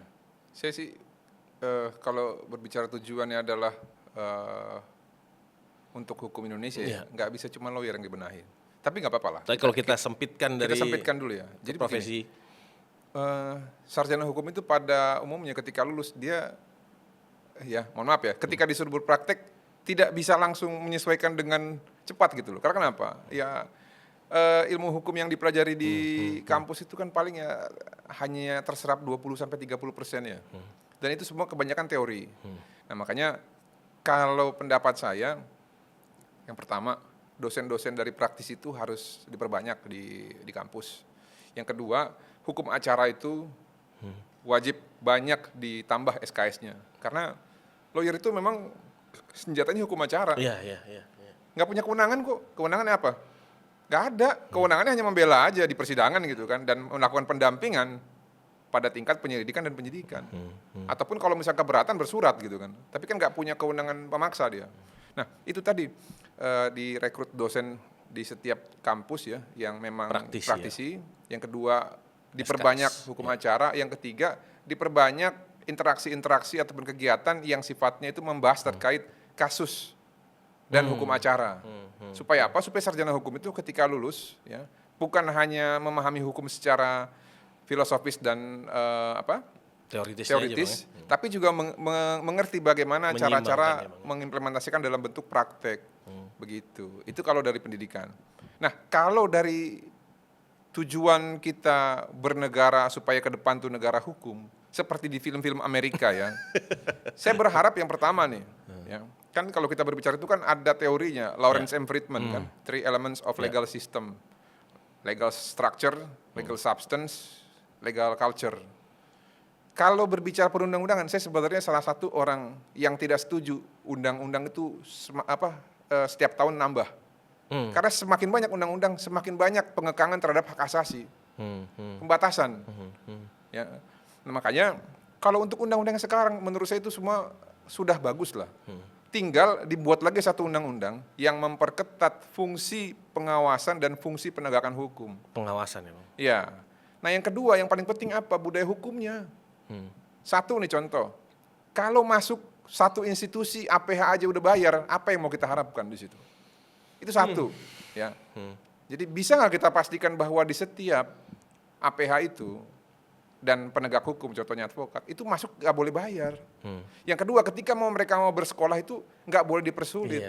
[SPEAKER 2] Saya sih kalau berbicara tujuannya adalah untuk hukum Indonesia ya, nggak bisa cuma lawyer yang dibenahi. Tapi nggak apa-apa lah.
[SPEAKER 1] Tapi kalau kita sempitkan dari
[SPEAKER 2] dulu ya. Jadi
[SPEAKER 1] profesi
[SPEAKER 2] sarjana hukum itu pada umumnya ketika lulus dia ya mohon maaf ya, ketika disuruh berpraktek tidak bisa langsung menyesuaikan dengan cepat gitu loh. Karena kenapa? Ya ilmu hukum yang dipelajari di kampus itu kan paling ya hanya terserap 20-30% ya. Dan itu semua kebanyakan teori. Nah makanya kalau pendapat saya, yang pertama dosen-dosen dari praktis itu harus diperbanyak di kampus. Yang kedua, hukum acara itu wajib banyak ditambah SKS-nya. Karena lawyer itu memang senjatanya hukum acara.
[SPEAKER 1] Iya.
[SPEAKER 2] Nggak punya kewenangan kok. Kewenangannya apa? Nggak ada, kewenangannya hanya membela aja di persidangan gitu kan, dan melakukan pendampingan pada tingkat penyelidikan dan penyidikan. Ataupun kalau misalnya keberatan bersurat gitu kan, tapi kan nggak punya kewenangan pemaksa dia. Nah itu tadi direkrut dosen di setiap kampus ya, yang memang praktisi. Yang kedua diperbanyak hukum acara, yang ketiga diperbanyak interaksi-interaksi ataupun kegiatan yang sifatnya itu membahas terkait kasus dan hukum acara. Supaya apa? Supaya sarjana hukum itu ketika lulus ya, bukan hanya memahami hukum secara filosofis dan teoritis, tapi juga mengerti bagaimana cara-cara mengimplementasikan dalam bentuk praktek. Begitu. Itu kalau dari pendidikan. Nah, kalau dari tujuan kita bernegara supaya ke depan tuh negara hukum, seperti di film-film Amerika ya. Saya berharap yang pertama nih, ya. Kan kalau kita berbicara itu kan ada teorinya, Lawrence M. Friedman kan, Three Elements of Legal System. Legal structure, legal substance, legal culture. Kalau berbicara perundang-undangan, saya sebenarnya salah satu orang yang tidak setuju undang-undang itu setiap tahun nambah. Karena semakin banyak undang-undang, semakin banyak pengekangan terhadap hak asasi, pembatasan. Ya. Nah, makanya kalau untuk undang-undang sekarang, menurut saya itu semua sudah bagus lah. Tinggal dibuat lagi satu undang-undang yang memperketat fungsi pengawasan dan fungsi penegakan hukum.
[SPEAKER 1] Pengawasan ya Bang?
[SPEAKER 2] Ya. Nah yang kedua, yang paling penting apa? Budaya hukumnya. Satu nih contoh, kalau masuk satu institusi APH aja udah bayar, apa yang mau kita harapkan di situ? Itu satu, ya. Jadi bisa nggak kita pastikan bahwa di setiap APH itu dan penegak hukum, contohnya advokat, itu masuk nggak boleh bayar. Yang kedua, ketika mereka mau bersekolah itu nggak boleh dipersulit.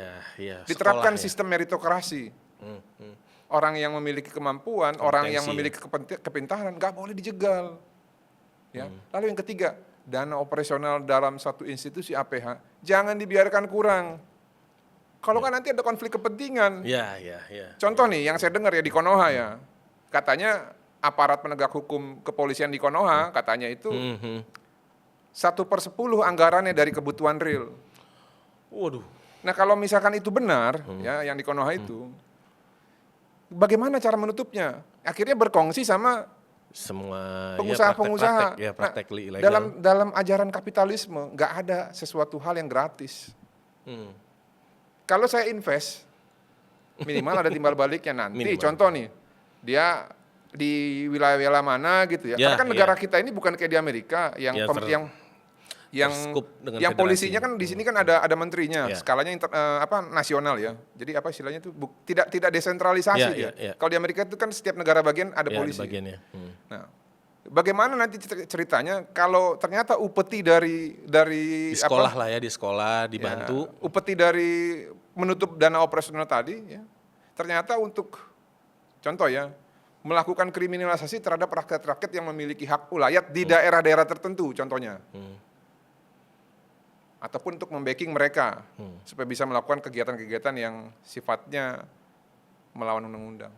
[SPEAKER 2] Diterapkan sistem meritokrasi. Orang yang memiliki kemampuan, orang yang memiliki kepintaran nggak boleh dijegal. Ya. Lalu yang ketiga, dana operasional dalam satu institusi APH jangan dibiarkan kurang. Kalau kan nanti ada konflik kepentingan. Contoh nih, yang saya dengar ya di Konoha ya, katanya aparat penegak hukum kepolisian di Konoha katanya itu 1/10 anggarannya dari kebutuhan real.
[SPEAKER 1] Waduh.
[SPEAKER 2] Nah kalau misalkan itu benar ya yang di Konoha itu, bagaimana cara menutupnya? Akhirnya berkongsi sama
[SPEAKER 1] semua
[SPEAKER 2] pengusaha-pengusaha.
[SPEAKER 1] Praktek ilegal.
[SPEAKER 2] Dalam ajaran kapitalisme nggak ada sesuatu hal yang gratis. Kalau saya invest, minimal ada timbal baliknya nanti. Contoh nih, dia di wilayah-wilayah mana gitu ya. Karena kan negara kita ini bukan kayak di Amerika yang polisinya kan di sini kan ada menterinya, skalanya nasional ya. Jadi apa istilahnya itu tidak desentralisasi dia. Kalau di Amerika itu kan setiap negara bagian ada polisi. Nah, bagaimana nanti ceritanya kalau ternyata upeti dari
[SPEAKER 1] di sekolah lah ya, di sekolah dibantu.
[SPEAKER 2] Ya, upeti dari menutup dana operasional tadi ya. Ternyata untuk contoh ya, melakukan kriminalisasi terhadap rakyat-rakyat yang memiliki hak ulayat di daerah-daerah tertentu contohnya. Ataupun untuk membacking mereka supaya bisa melakukan kegiatan-kegiatan yang sifatnya melawan undang-undang.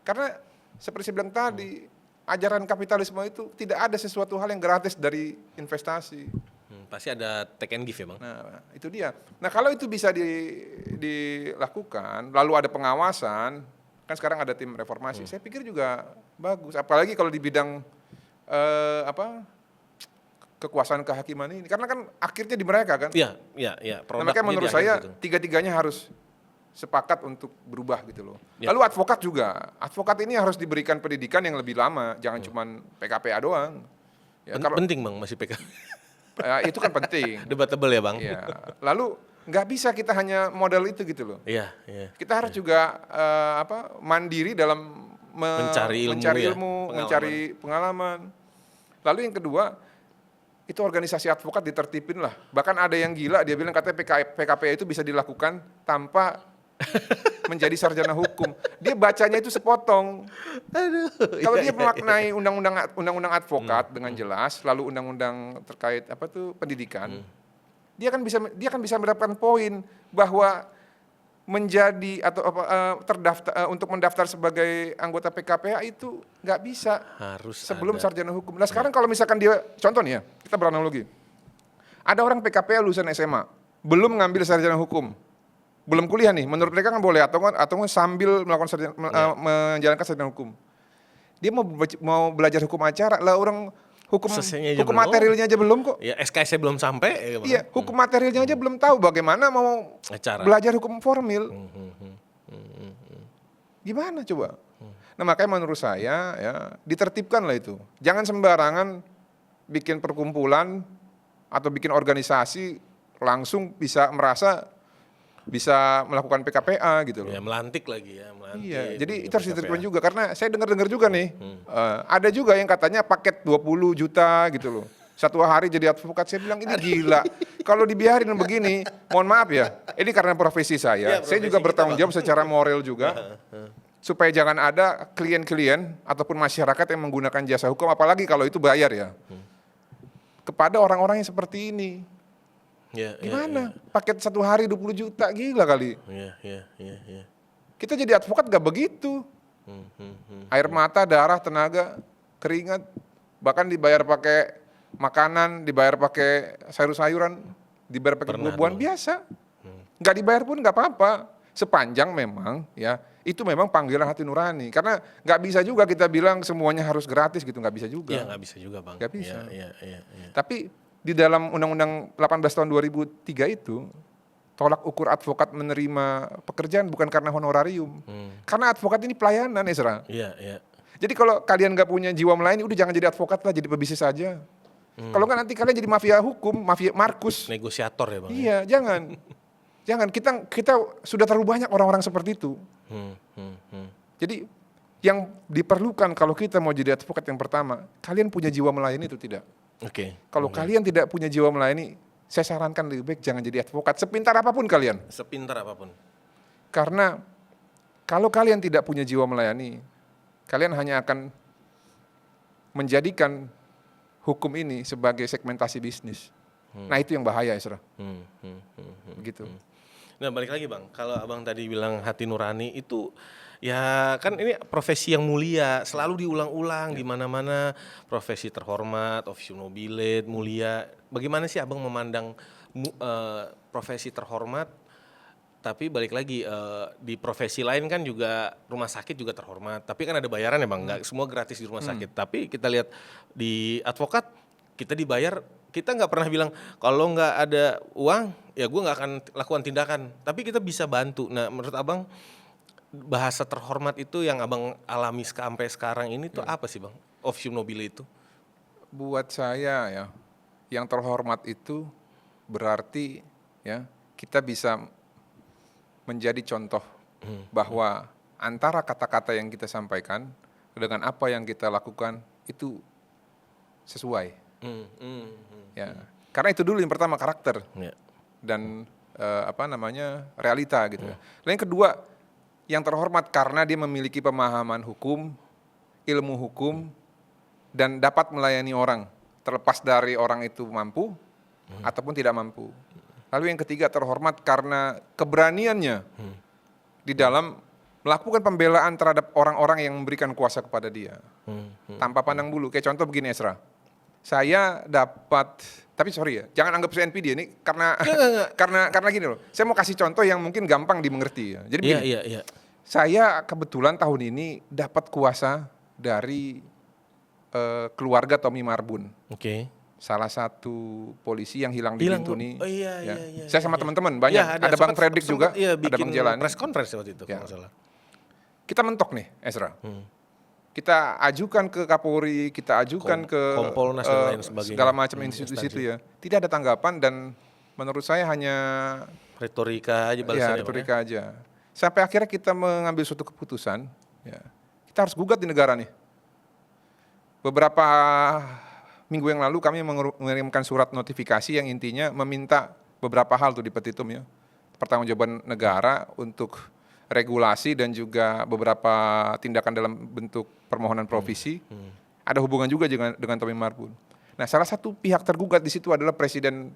[SPEAKER 2] Karena seperti saya bilang tadi, ajaran kapitalisme itu tidak ada sesuatu hal yang gratis dari investasi.
[SPEAKER 1] Pasti ada take and give ya Bang?
[SPEAKER 2] Nah itu dia. Nah kalau itu bisa dilakukan, lalu ada pengawasan, kan sekarang ada tim reformasi, saya pikir juga bagus. Apalagi kalau di bidang kekuasaan kehakiman ini, karena kan akhirnya di mereka kan.
[SPEAKER 1] Iya.
[SPEAKER 2] Nah, makanya menurut saya tiga-tiganya harus sepakat untuk berubah gitu loh. Lalu advokat juga, advokat ini harus diberikan pendidikan yang lebih lama, jangan cuma PKPA doang.
[SPEAKER 1] Ya, penting Bang, masih PKPA.
[SPEAKER 2] Itu kan penting.
[SPEAKER 1] Debatable ya Bang.
[SPEAKER 2] Ya. Lalu nggak bisa kita hanya model itu gitu loh.
[SPEAKER 1] Iya.
[SPEAKER 2] Kita harus juga mandiri dalam mencari ilmu, mencari pengalaman. Lalu yang kedua, itu organisasi advokat ditertipin lah. Bahkan ada yang gila, dia bilang katanya PKPA itu bisa dilakukan tanpa menjadi sarjana hukum. Dia bacanya itu sepotong. Kalau dia memaknai undang-undang advokat dengan jelas, lalu undang-undang terkait pendidikan, dia kan bisa mendapatkan poin bahwa menjadi atau terdaftar untuk mendaftar sebagai anggota PKPA itu nggak bisa
[SPEAKER 1] harus
[SPEAKER 2] sebelum sarjana hukum. Nah sekarang kalau misalkan dia, contoh nih ya, kita beranalogi, ada orang PKPA lulusan SMA, belum ngambil sarjana hukum, belum kuliah nih, menurut mereka kan boleh atau sambil melakukan menjalankan sarjana hukum. Dia mau belajar hukum acara lah, orang hukum
[SPEAKER 1] Selesainya aja
[SPEAKER 2] hukum
[SPEAKER 1] belum.
[SPEAKER 2] materialnya aja belum kok.
[SPEAKER 1] Ya SKS belum sampai. Ya, Bang.
[SPEAKER 2] Iya, hukum materialnya aja belum tahu, bagaimana mau
[SPEAKER 1] Acara.
[SPEAKER 2] belajar hukum formil. Gimana coba? Nah makanya menurut saya ya ditertibkan lah itu. Jangan sembarangan bikin perkumpulan atau bikin organisasi langsung bisa merasa bisa melakukan PKPA gitu loh.
[SPEAKER 1] Ya melantik lagi ya, melantik.
[SPEAKER 2] Iya, jadi itu harus ditertibkan juga karena saya dengar-dengar juga nih, ada juga yang katanya paket 20 juta gitu loh. Satu hari jadi advokat, saya bilang ini gila. Kalau dibiarin begini, mohon maaf ya, ini karena profesi saya.
[SPEAKER 1] Ya,
[SPEAKER 2] Saya
[SPEAKER 1] profesi
[SPEAKER 2] juga
[SPEAKER 1] kita,
[SPEAKER 2] bertanggung
[SPEAKER 1] Bang.
[SPEAKER 2] jawab secara moral juga. Supaya jangan ada klien-klien ataupun masyarakat yang menggunakan jasa hukum, apalagi kalau itu bayar ya. Kepada orang-orang yang seperti ini.
[SPEAKER 1] Ya,
[SPEAKER 2] Gimana? Paket satu hari 20 juta, gila kali.
[SPEAKER 1] Ya.
[SPEAKER 2] Kita jadi advokat gak begitu. Air mata, darah, tenaga, keringat, bahkan dibayar pakai makanan, dibayar pakai sayur-sayuran, dibayar pakai buah-buahan biasa. Nggak dibayar pun nggak apa-apa. Sepanjang memang ya itu memang panggilan hati nurani. Karena nggak bisa juga kita bilang semuanya harus gratis gitu, nggak bisa juga.
[SPEAKER 1] Iya nggak bisa juga Bang.
[SPEAKER 2] Nggak bisa.
[SPEAKER 1] Iya.
[SPEAKER 2] Tapi di dalam Undang-Undang 18 tahun 2003 itu tolak ukur advokat menerima pekerjaan bukan karena honorarium. Karena advokat ini pelayanan, Esra.
[SPEAKER 1] Iya.
[SPEAKER 2] Jadi kalau kalian nggak punya jiwa melayani, udah jangan jadi advokat lah, jadi pebisnis saja. Kalau nggak nanti kalian jadi mafia hukum, mafia Markus.
[SPEAKER 1] Negosiator ya Bang.
[SPEAKER 2] Iya, jangan. Kita sudah terlalu banyak orang-orang seperti itu. Jadi yang diperlukan kalau kita mau jadi advokat yang pertama, kalian punya jiwa melayani itu tidak.
[SPEAKER 1] Oke.
[SPEAKER 2] Kalau kalian tidak punya jiwa melayani, saya sarankan lebih baik jangan jadi advokat sepintar apapun kalian.
[SPEAKER 1] Sepintar apapun.
[SPEAKER 2] Karena kalau kalian tidak punya jiwa melayani, kalian hanya akan menjadikan hukum ini sebagai segmentasi bisnis. Nah itu yang bahaya, Isra. Begitu.
[SPEAKER 1] Nah balik lagi Bang, kalau Abang tadi bilang hati nurani itu ya kan ini profesi yang mulia, selalu diulang-ulang di mana-mana, profesi terhormat, officio nobile, mulia. Bagaimana sih Abang memandang profesi terhormat? Tapi balik lagi di profesi lain kan juga rumah sakit juga terhormat. Tapi kan ada bayaran ya Bang, nggak semua gratis di rumah sakit. Tapi kita lihat di advokat kita dibayar, kita nggak pernah bilang kalau nggak ada uang ya gue nggak akan lakukan tindakan. Tapi kita bisa bantu. Nah menurut Abang bahasa terhormat itu yang Abang alami sampai sekarang ini tuh apa sih Bang? Officio nobile itu?
[SPEAKER 2] Buat saya ya, yang terhormat itu berarti ya kita bisa menjadi contoh bahwa antara kata-kata yang kita sampaikan dengan apa yang kita lakukan itu sesuai. Ya, karena itu dulu yang pertama karakter dan realita gitu. Lalu yang kedua, yang terhormat karena dia memiliki pemahaman hukum, ilmu hukum, dan dapat melayani orang terlepas dari orang itu mampu ataupun tidak mampu. Lalu yang ketiga terhormat karena keberaniannya di dalam melakukan pembelaan terhadap orang-orang yang memberikan kuasa kepada dia tanpa pandang bulu. Kayak contoh begini Esra, saya dapat, tapi sorry ya, jangan anggap saya NPD ini karena karena gini loh. Saya mau kasih contoh yang mungkin gampang dimengerti ya. Jadi begini,
[SPEAKER 1] Iya.
[SPEAKER 2] saya kebetulan tahun ini dapat kuasa dari keluarga Tommy Marbun.
[SPEAKER 1] Oke.
[SPEAKER 2] Salah satu polisi yang hilang di Bintuni.
[SPEAKER 1] Oh iya.
[SPEAKER 2] Saya sama teman-teman banyak.
[SPEAKER 1] Ya,
[SPEAKER 2] ada Bang Fredrik juga,
[SPEAKER 1] iya,
[SPEAKER 2] ada Bang Jelani.
[SPEAKER 1] Press conference waktu itu kalau nggak salah.
[SPEAKER 2] Kita mentok nih, Esra. Kita ajukan ke Kapolri, kita ajukan ke
[SPEAKER 1] Kompolnas dan lain sebagainya.
[SPEAKER 2] segala macam institusi itu ya. Tidak ada tanggapan dan menurut saya hanya
[SPEAKER 1] Retorika aja balasannya.
[SPEAKER 2] retorika aja. Sampai akhirnya kita mengambil suatu keputusan, ya, kita harus gugat di negara nih. Beberapa minggu yang lalu kami mengirimkan surat notifikasi yang intinya meminta beberapa hal tuh di petitum ya. Pertanggungjawaban negara untuk regulasi dan juga beberapa tindakan dalam bentuk permohonan provisi. Ada hubungan juga dengan Tommy Marbun. Nah, salah satu pihak tergugat di situ adalah Presiden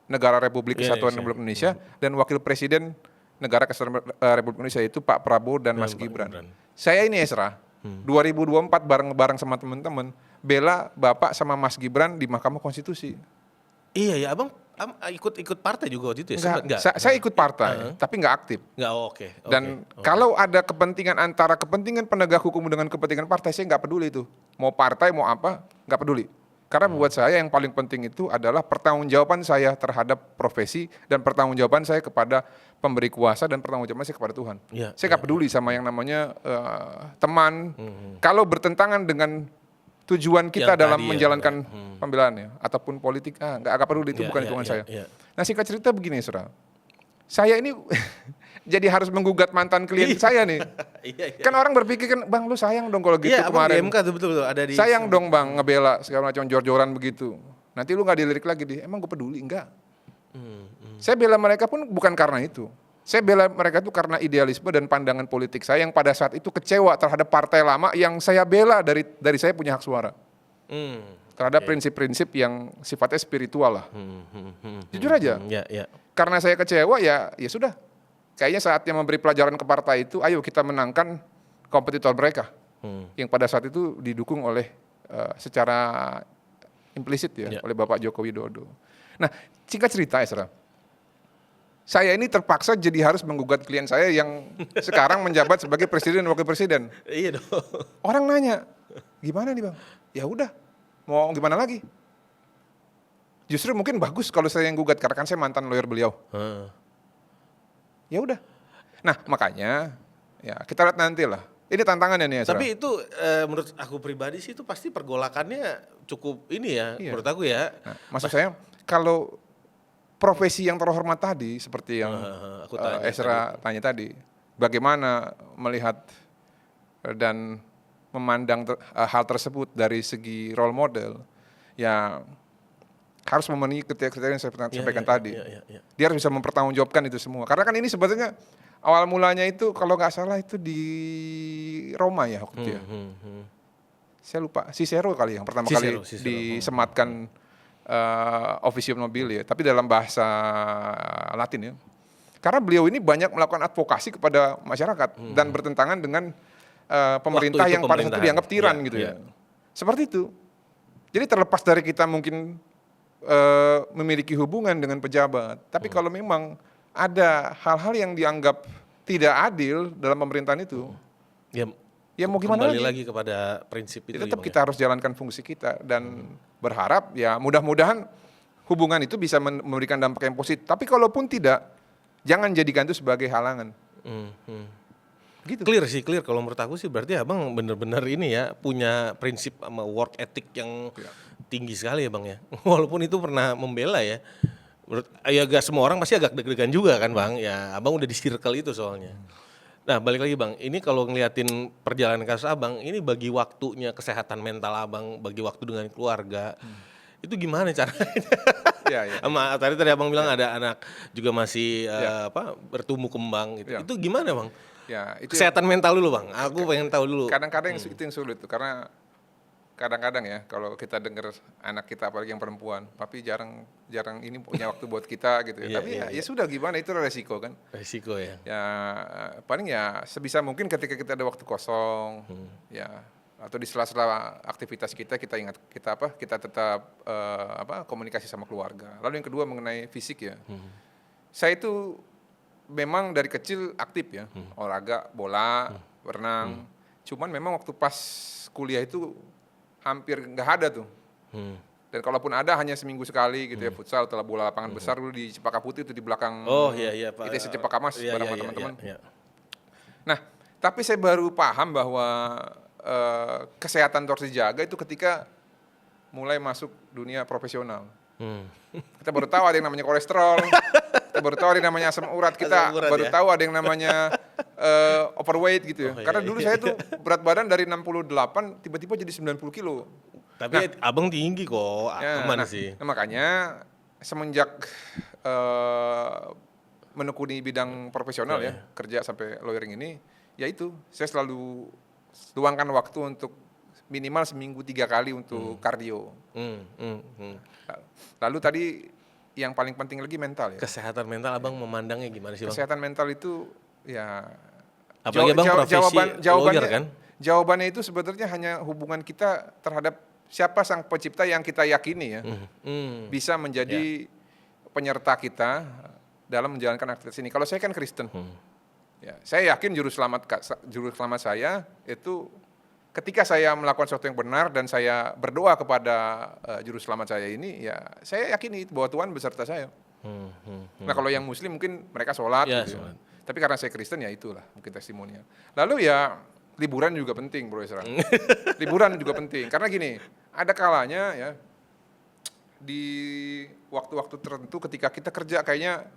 [SPEAKER 2] Negara Republik Kesatuan Republik Indonesia dan Wakil Presiden Negara Kesatuan Republik Indonesia itu Pak Prabowo dan Mas Gibran. Saya ini Esra, 2024 bareng sama teman-teman bela Bapak sama Mas Gibran di Mahkamah Konstitusi.
[SPEAKER 1] Iya ya, Abang ikut partai juga waktu itu ya?
[SPEAKER 2] Enggak, saya ikut partai, tapi nggak aktif.
[SPEAKER 1] Nggak, oke.
[SPEAKER 2] Dan kalau ada kepentingan antara kepentingan penegak hukum dengan kepentingan partai, saya nggak peduli itu. Mau partai, mau apa, nggak peduli. Karena buat saya yang paling penting itu adalah pertanggungjawaban saya terhadap profesi dan pertanggungjawaban saya kepada pemberi kuasa dan pertanggungjawaban saya kepada Tuhan.
[SPEAKER 1] Ya,
[SPEAKER 2] Saya nggak peduli sama yang namanya teman. Kalau bertentangan dengan tujuan kita
[SPEAKER 1] Yang
[SPEAKER 2] dalam
[SPEAKER 1] tadi ya,
[SPEAKER 2] menjalankan pembelaannya ataupun politik, nggak peduli, itu
[SPEAKER 1] Ya,
[SPEAKER 2] bukan
[SPEAKER 1] ya,
[SPEAKER 2] hitungan
[SPEAKER 1] ya,
[SPEAKER 2] saya.
[SPEAKER 1] ya.
[SPEAKER 2] Nah, singkat cerita begini, Saudara. Saya ini jadi harus menggugat mantan klien saya nih.
[SPEAKER 1] Iya, iya.
[SPEAKER 2] Kan orang berpikir kan, Bang, lu sayang dong kalau gitu
[SPEAKER 1] Iya, Abang di
[SPEAKER 2] kemarin.
[SPEAKER 1] MK tuh betul ada di
[SPEAKER 2] Sayang dong Bang ngebela segala macam jor-joran begitu. Nanti lu nggak dilirik lagi emang gue peduli? Enggak. Saya bela mereka pun bukan karena itu. Saya bela mereka itu karena idealisme dan pandangan politik saya yang pada saat itu kecewa terhadap partai lama yang saya bela dari saya punya hak suara. Terhadap prinsip-prinsip yang sifatnya spiritual lah. Jujur aja.
[SPEAKER 1] Ya, ya.
[SPEAKER 2] Karena saya kecewa ya sudah. Kayaknya saatnya memberi pelajaran ke partai itu, ayo kita menangkan kompetitor mereka. Yang pada saat itu didukung oleh secara implisit ya oleh Bapak Joko Widodo. Nah, singkat cerita Esra. Saya ini terpaksa jadi harus menggugat klien saya yang sekarang menjabat sebagai presiden dan wakil presiden.
[SPEAKER 1] Iya dong.
[SPEAKER 2] Orang nanya, gimana nih Bang? Ya udah, mau gimana lagi? Justru mungkin bagus kalau saya yang gugat karena kan saya mantan lawyer beliau. Ya udah. Nah, makanya ya kita lihat nanti lah. Ini tantangannya nih ya.
[SPEAKER 1] Tapi itu menurut aku pribadi sih itu pasti pergolakannya cukup ini ya, menurut aku ya.
[SPEAKER 2] Nah, maksud saya kalau profesi yang terhormat tadi seperti yang
[SPEAKER 1] aku tanya
[SPEAKER 2] Esra tanya tadi, bagaimana melihat dan memandang hal tersebut dari segi role model, ya harus memenuhi kriteria yang saya sampaikan tadi. Dia harus bisa mempertanggungjawabkan itu semua. Karena kan ini sebetulnya awal mulanya itu kalau nggak salah itu di Roma ya waktu itu ya. Saya lupa, Cicero kali yang pertama kali disematkan Officium Nobile ya, tapi dalam bahasa Latin ya. Karena beliau ini banyak melakukan advokasi kepada masyarakat dan bertentangan dengan pemerintah yang pada saat itu dianggap tiran gitu ya. Seperti itu. Jadi terlepas dari kita mungkin memiliki hubungan dengan pejabat, tapi kalau memang ada hal-hal yang dianggap tidak adil dalam pemerintahan itu, ya mau gimana
[SPEAKER 1] kembali lagi kepada prinsip itu.
[SPEAKER 2] Tetap kita harus jalankan fungsi kita dan berharap ya mudah-mudahan hubungan itu bisa memberikan dampak yang positif. Tapi kalaupun tidak, jangan jadikan itu sebagai halangan. Gitu.
[SPEAKER 1] Clear sih, clear. Kalau menurut aku sih berarti Abang benar-benar ini ya punya prinsip sama work ethic yang tinggi sekali ya Bang ya. Walaupun itu pernah membela ya. Ya gak semua orang pasti agak deg-degan juga kan Bang. Ya Abang udah di circle itu soalnya. Nah balik lagi Bang, ini kalau ngeliatin perjalanan kasus Abang, ini bagi waktunya kesehatan mental Abang, bagi waktu dengan keluarga, itu gimana caranya? Sama tadi Abang bilang ada anak juga masih bertumbuh kembang gitu. Itu gimana Bang?
[SPEAKER 2] Ya, itu
[SPEAKER 1] kesehatan mental dulu Bang, aku pengen tahu dulu.
[SPEAKER 2] Kadang-kadang itu yang sulit tuh, karena kadang-kadang ya kalau kita dengar anak kita apalagi yang perempuan, papi jarang ini punya waktu buat kita gitu ya. Tapi ya sudah gimana, itu resiko kan. Resiko ya. Ya paling ya sebisa mungkin ketika kita ada waktu kosong, ya atau di sela-sela aktivitas kita ingat kita tetap komunikasi sama keluarga. Lalu yang kedua mengenai fisik ya. Saya itu memang dari kecil aktif ya, olahraga, bola, berenang. Cuman memang waktu pas kuliah itu hampir nggak ada tuh. Dan kalaupun ada hanya seminggu sekali gitu ya, futsal atau bola lapangan besar dulu di Cempaka Putih itu di belakang
[SPEAKER 1] Pak.
[SPEAKER 2] ITC Cempaka Mas bareng teman-teman. Nah, tapi saya baru paham bahwa kesehatan harus dijaga itu ketika mulai masuk dunia profesional. Kita baru tahu ada yang namanya kolesterol, kita baru tahu ada yang namanya asam urat, kita baru tahu ada yang namanya overweight gitu ya. Karena dulu saya tuh berat badan dari 68 tiba-tiba jadi 90 kilo.
[SPEAKER 1] Tapi Abang tinggi kok, kemana sih?
[SPEAKER 2] Nah, makanya semenjak menekuni bidang profesional ya, kerja sampai lawyering ini, ya itu saya selalu luangkan waktu untuk minimal seminggu 3 kali untuk kardio. Lalu tadi yang paling penting lagi mental ya.
[SPEAKER 1] Kesehatan mental Abang memandangnya gimana sih Bang?
[SPEAKER 2] Kesehatan mental itu ya
[SPEAKER 1] apalagi Abang profesi lawyer kan?
[SPEAKER 2] Jawabannya itu sebetulnya hanya hubungan kita terhadap siapa sang pencipta yang kita yakini ya. Bisa menjadi penyerta kita dalam menjalankan aktivitas ini. Kalau saya kan Kristen, ya, saya yakin juru selamat saya itu ketika saya melakukan sesuatu yang benar dan saya berdoa kepada juru selamat saya ini, ya saya yakini bahwa Tuhan beserta saya. Nah kalau yang Muslim mungkin mereka sholat,
[SPEAKER 1] Ya,
[SPEAKER 2] gitu.
[SPEAKER 1] sholat.
[SPEAKER 2] Tapi karena saya Kristen ya itulah mungkin testimoninya. Lalu ya liburan juga penting, Bro Isra. Liburan juga penting karena gini, ada kalanya ya di waktu-waktu tertentu ketika kita kerja kayaknya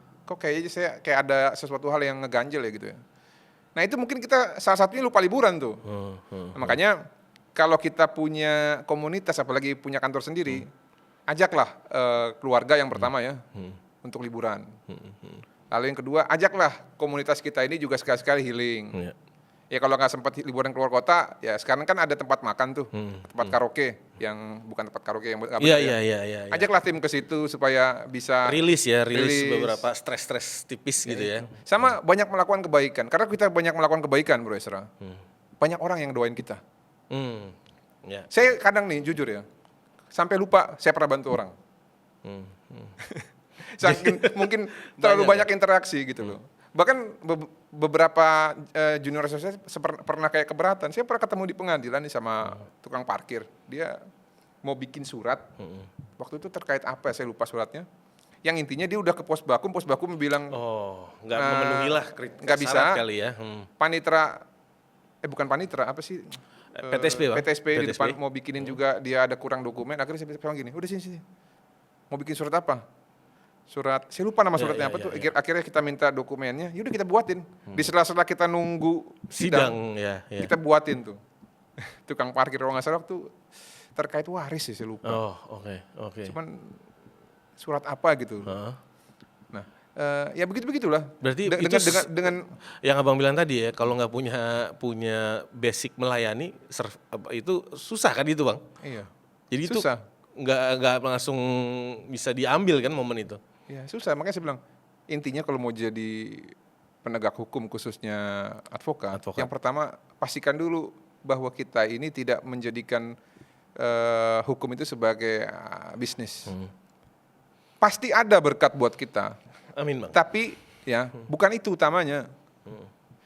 [SPEAKER 2] kayak ada sesuatu hal yang ngeganjel ya gitu ya. Nah itu mungkin kita salah satunya lupa liburan tuh. Nah, makanya kalau kita punya komunitas apalagi punya kantor sendiri, ajaklah keluarga yang pertama ya untuk liburan. Lalu yang kedua, ajaklah komunitas kita ini juga sekali-sekali healing. Ya kalau nggak sempat liburan keluar kota, ya sekarang kan ada tempat makan tuh, tempat karaoke yang bukan tempat karaoke yang
[SPEAKER 1] Iya.
[SPEAKER 2] Ajaklah tim ke situ supaya bisa
[SPEAKER 1] Rilis beberapa stres-stres tipis gitu ya.
[SPEAKER 2] sama banyak melakukan kebaikan. Karena kita banyak melakukan kebaikan, Bro Esra. Banyak orang yang doain kita.
[SPEAKER 1] Ya.
[SPEAKER 2] Saya kadang nih jujur ya, sampai lupa saya pernah bantu orang. Saking mungkin terlalu banyak interaksi gitu loh. Bahkan beberapa junior saya pernah kayak keberatan. Saya pernah ketemu di pengadilan nih sama tukang parkir. Dia mau bikin surat. Waktu itu terkait apa saya lupa suratnya. Yang intinya dia udah ke pos bakum bilang
[SPEAKER 1] Nggak memenuhi lah
[SPEAKER 2] nggak bisa
[SPEAKER 1] syarat kali ya.
[SPEAKER 2] panitra bukan panitra apa sih?
[SPEAKER 1] PTSP, Bang.
[SPEAKER 2] PTSP di depan mau bikinin juga dia ada kurang dokumen. Akhirnya saya bilang gini, udah sini. Mau bikin surat apa? Surat, saya lupa nama suratnya apa tuh. Akhirnya kita minta dokumennya, yaudah kita buatin. Di sela-sela kita nunggu sidang
[SPEAKER 1] ya.
[SPEAKER 2] kita buatin tuh. Tukang parkir kalau nggak salah tuh terkait waris sih saya lupa.
[SPEAKER 1] Oke.
[SPEAKER 2] Cuman surat apa gitu. Nah, ya begitulah.
[SPEAKER 1] Berarti
[SPEAKER 2] dengan
[SPEAKER 1] yang abang bilang tadi ya, kalau nggak punya basic melayani, itu susah kan itu, Bang?
[SPEAKER 2] Iya.
[SPEAKER 1] Jadi
[SPEAKER 2] susah.
[SPEAKER 1] Itu nggak langsung bisa diambil kan momen itu.
[SPEAKER 2] Ya susah, makanya saya bilang intinya kalau mau jadi penegak hukum khususnya advokat, yang pertama pastikan dulu bahwa kita ini tidak menjadikan hukum itu sebagai bisnis. Pasti ada berkat buat kita.
[SPEAKER 1] Amin, Bang.
[SPEAKER 2] Tapi ya bukan itu utamanya.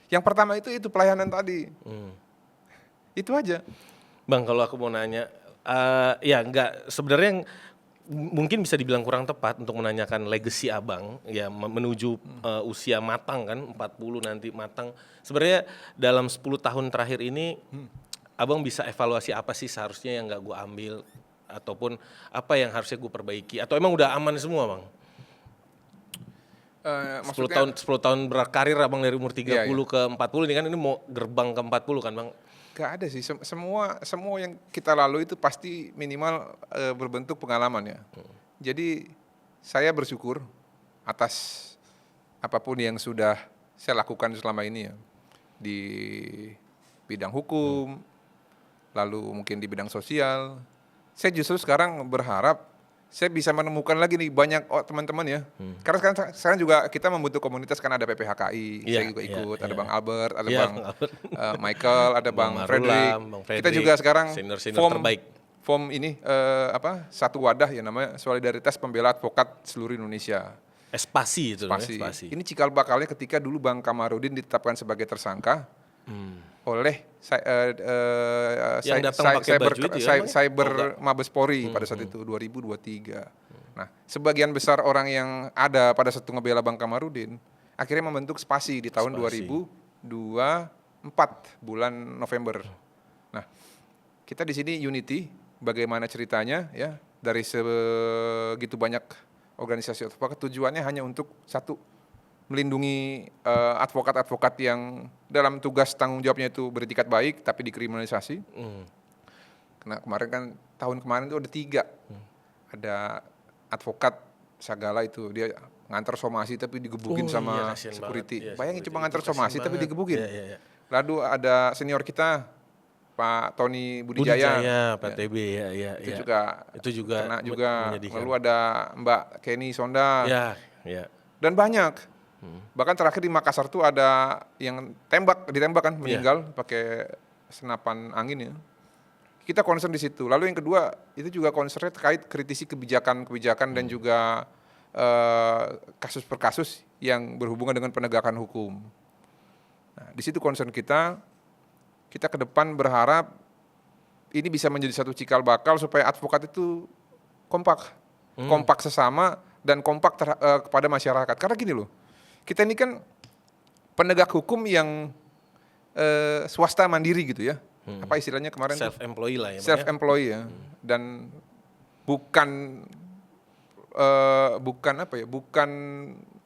[SPEAKER 2] Yang pertama itu pelayanan tadi. Itu aja.
[SPEAKER 1] Bang, kalau aku mau nanya, ya nggak sebenarnya mungkin bisa dibilang kurang tepat untuk menanyakan legacy abang ya menuju usia matang kan 40 nanti matang. Sebenarnya dalam 10 tahun terakhir ini abang bisa evaluasi apa sih seharusnya yang nggak gue ambil ataupun apa yang harusnya gue perbaiki atau emang udah aman semua, Bang? 10 tahun berkarir abang dari umur 30 ke 40 ini kan ini mau gerbang ke 40 kan, Bang?
[SPEAKER 2] Gak ada sih, semua yang kita lalui itu pasti minimal berbentuk pengalaman ya. Jadi saya bersyukur atas apapun yang sudah saya lakukan selama ini ya. Di bidang hukum, lalu mungkin di bidang sosial. Saya justru sekarang berharap saya bisa menemukan lagi nih banyak teman-teman ya. Karena sekarang juga kita membentuk komunitas kan ada PPHKI, saya juga ikut, ada Bang Albert, ada Bang Michael, ada Bang Frederick. Kita juga sekarang form ini satu wadah yang namanya Solidaritas Pembela Advokat Seluruh Indonesia.
[SPEAKER 1] Espasi itu.
[SPEAKER 2] Espasi. Ini cikal bakalnya ketika dulu Bang Kamarudin ditetapkan sebagai tersangka oleh Cyber Mabes Polri pada saat itu 2023. Nah, sebagian besar orang yang ada pada saat itu ngebela Bang Kamarudin akhirnya membentuk Spasi di tahun 2024 bulan November. Nah, kita di sini Unity, bagaimana ceritanya ya dari segitu banyak organisasi advokat tujuannya hanya untuk satu, melindungi advokat-advokat yang dalam tugas tanggung jawabnya itu beretikat baik tapi dikriminalisasi. Karena kemarin kan tahun kemarin itu ada 3. Ada advokat Sagala itu dia ngantar somasi tapi digebukin sama security. Bayangin cuma ngantar somasi tapi digebukin. Lalu ada senior kita Pak Tony Budijaya,
[SPEAKER 1] PTB itu juga
[SPEAKER 2] kena juga. Lalu ada Mbak Kenny Sonda. Dan banyak. Bahkan terakhir di Makassar tuh ada yang ditembak kan meninggal pakai senapan angin ya. Kita concern di situ. Lalu yang kedua itu juga concernnya terkait kritisi kebijakan dan juga kasus per kasus yang berhubungan dengan penegakan hukum. Nah, di situ concern kita ke depan berharap ini bisa menjadi satu cikal bakal supaya advokat itu kompak sesama dan kompak kepada masyarakat. Karena gini loh, kita ini kan penegak hukum yang swasta mandiri gitu ya. Apa istilahnya kemarin?
[SPEAKER 1] Self-employee lah ya.
[SPEAKER 2] Self-employee ya. Dan bukan bukan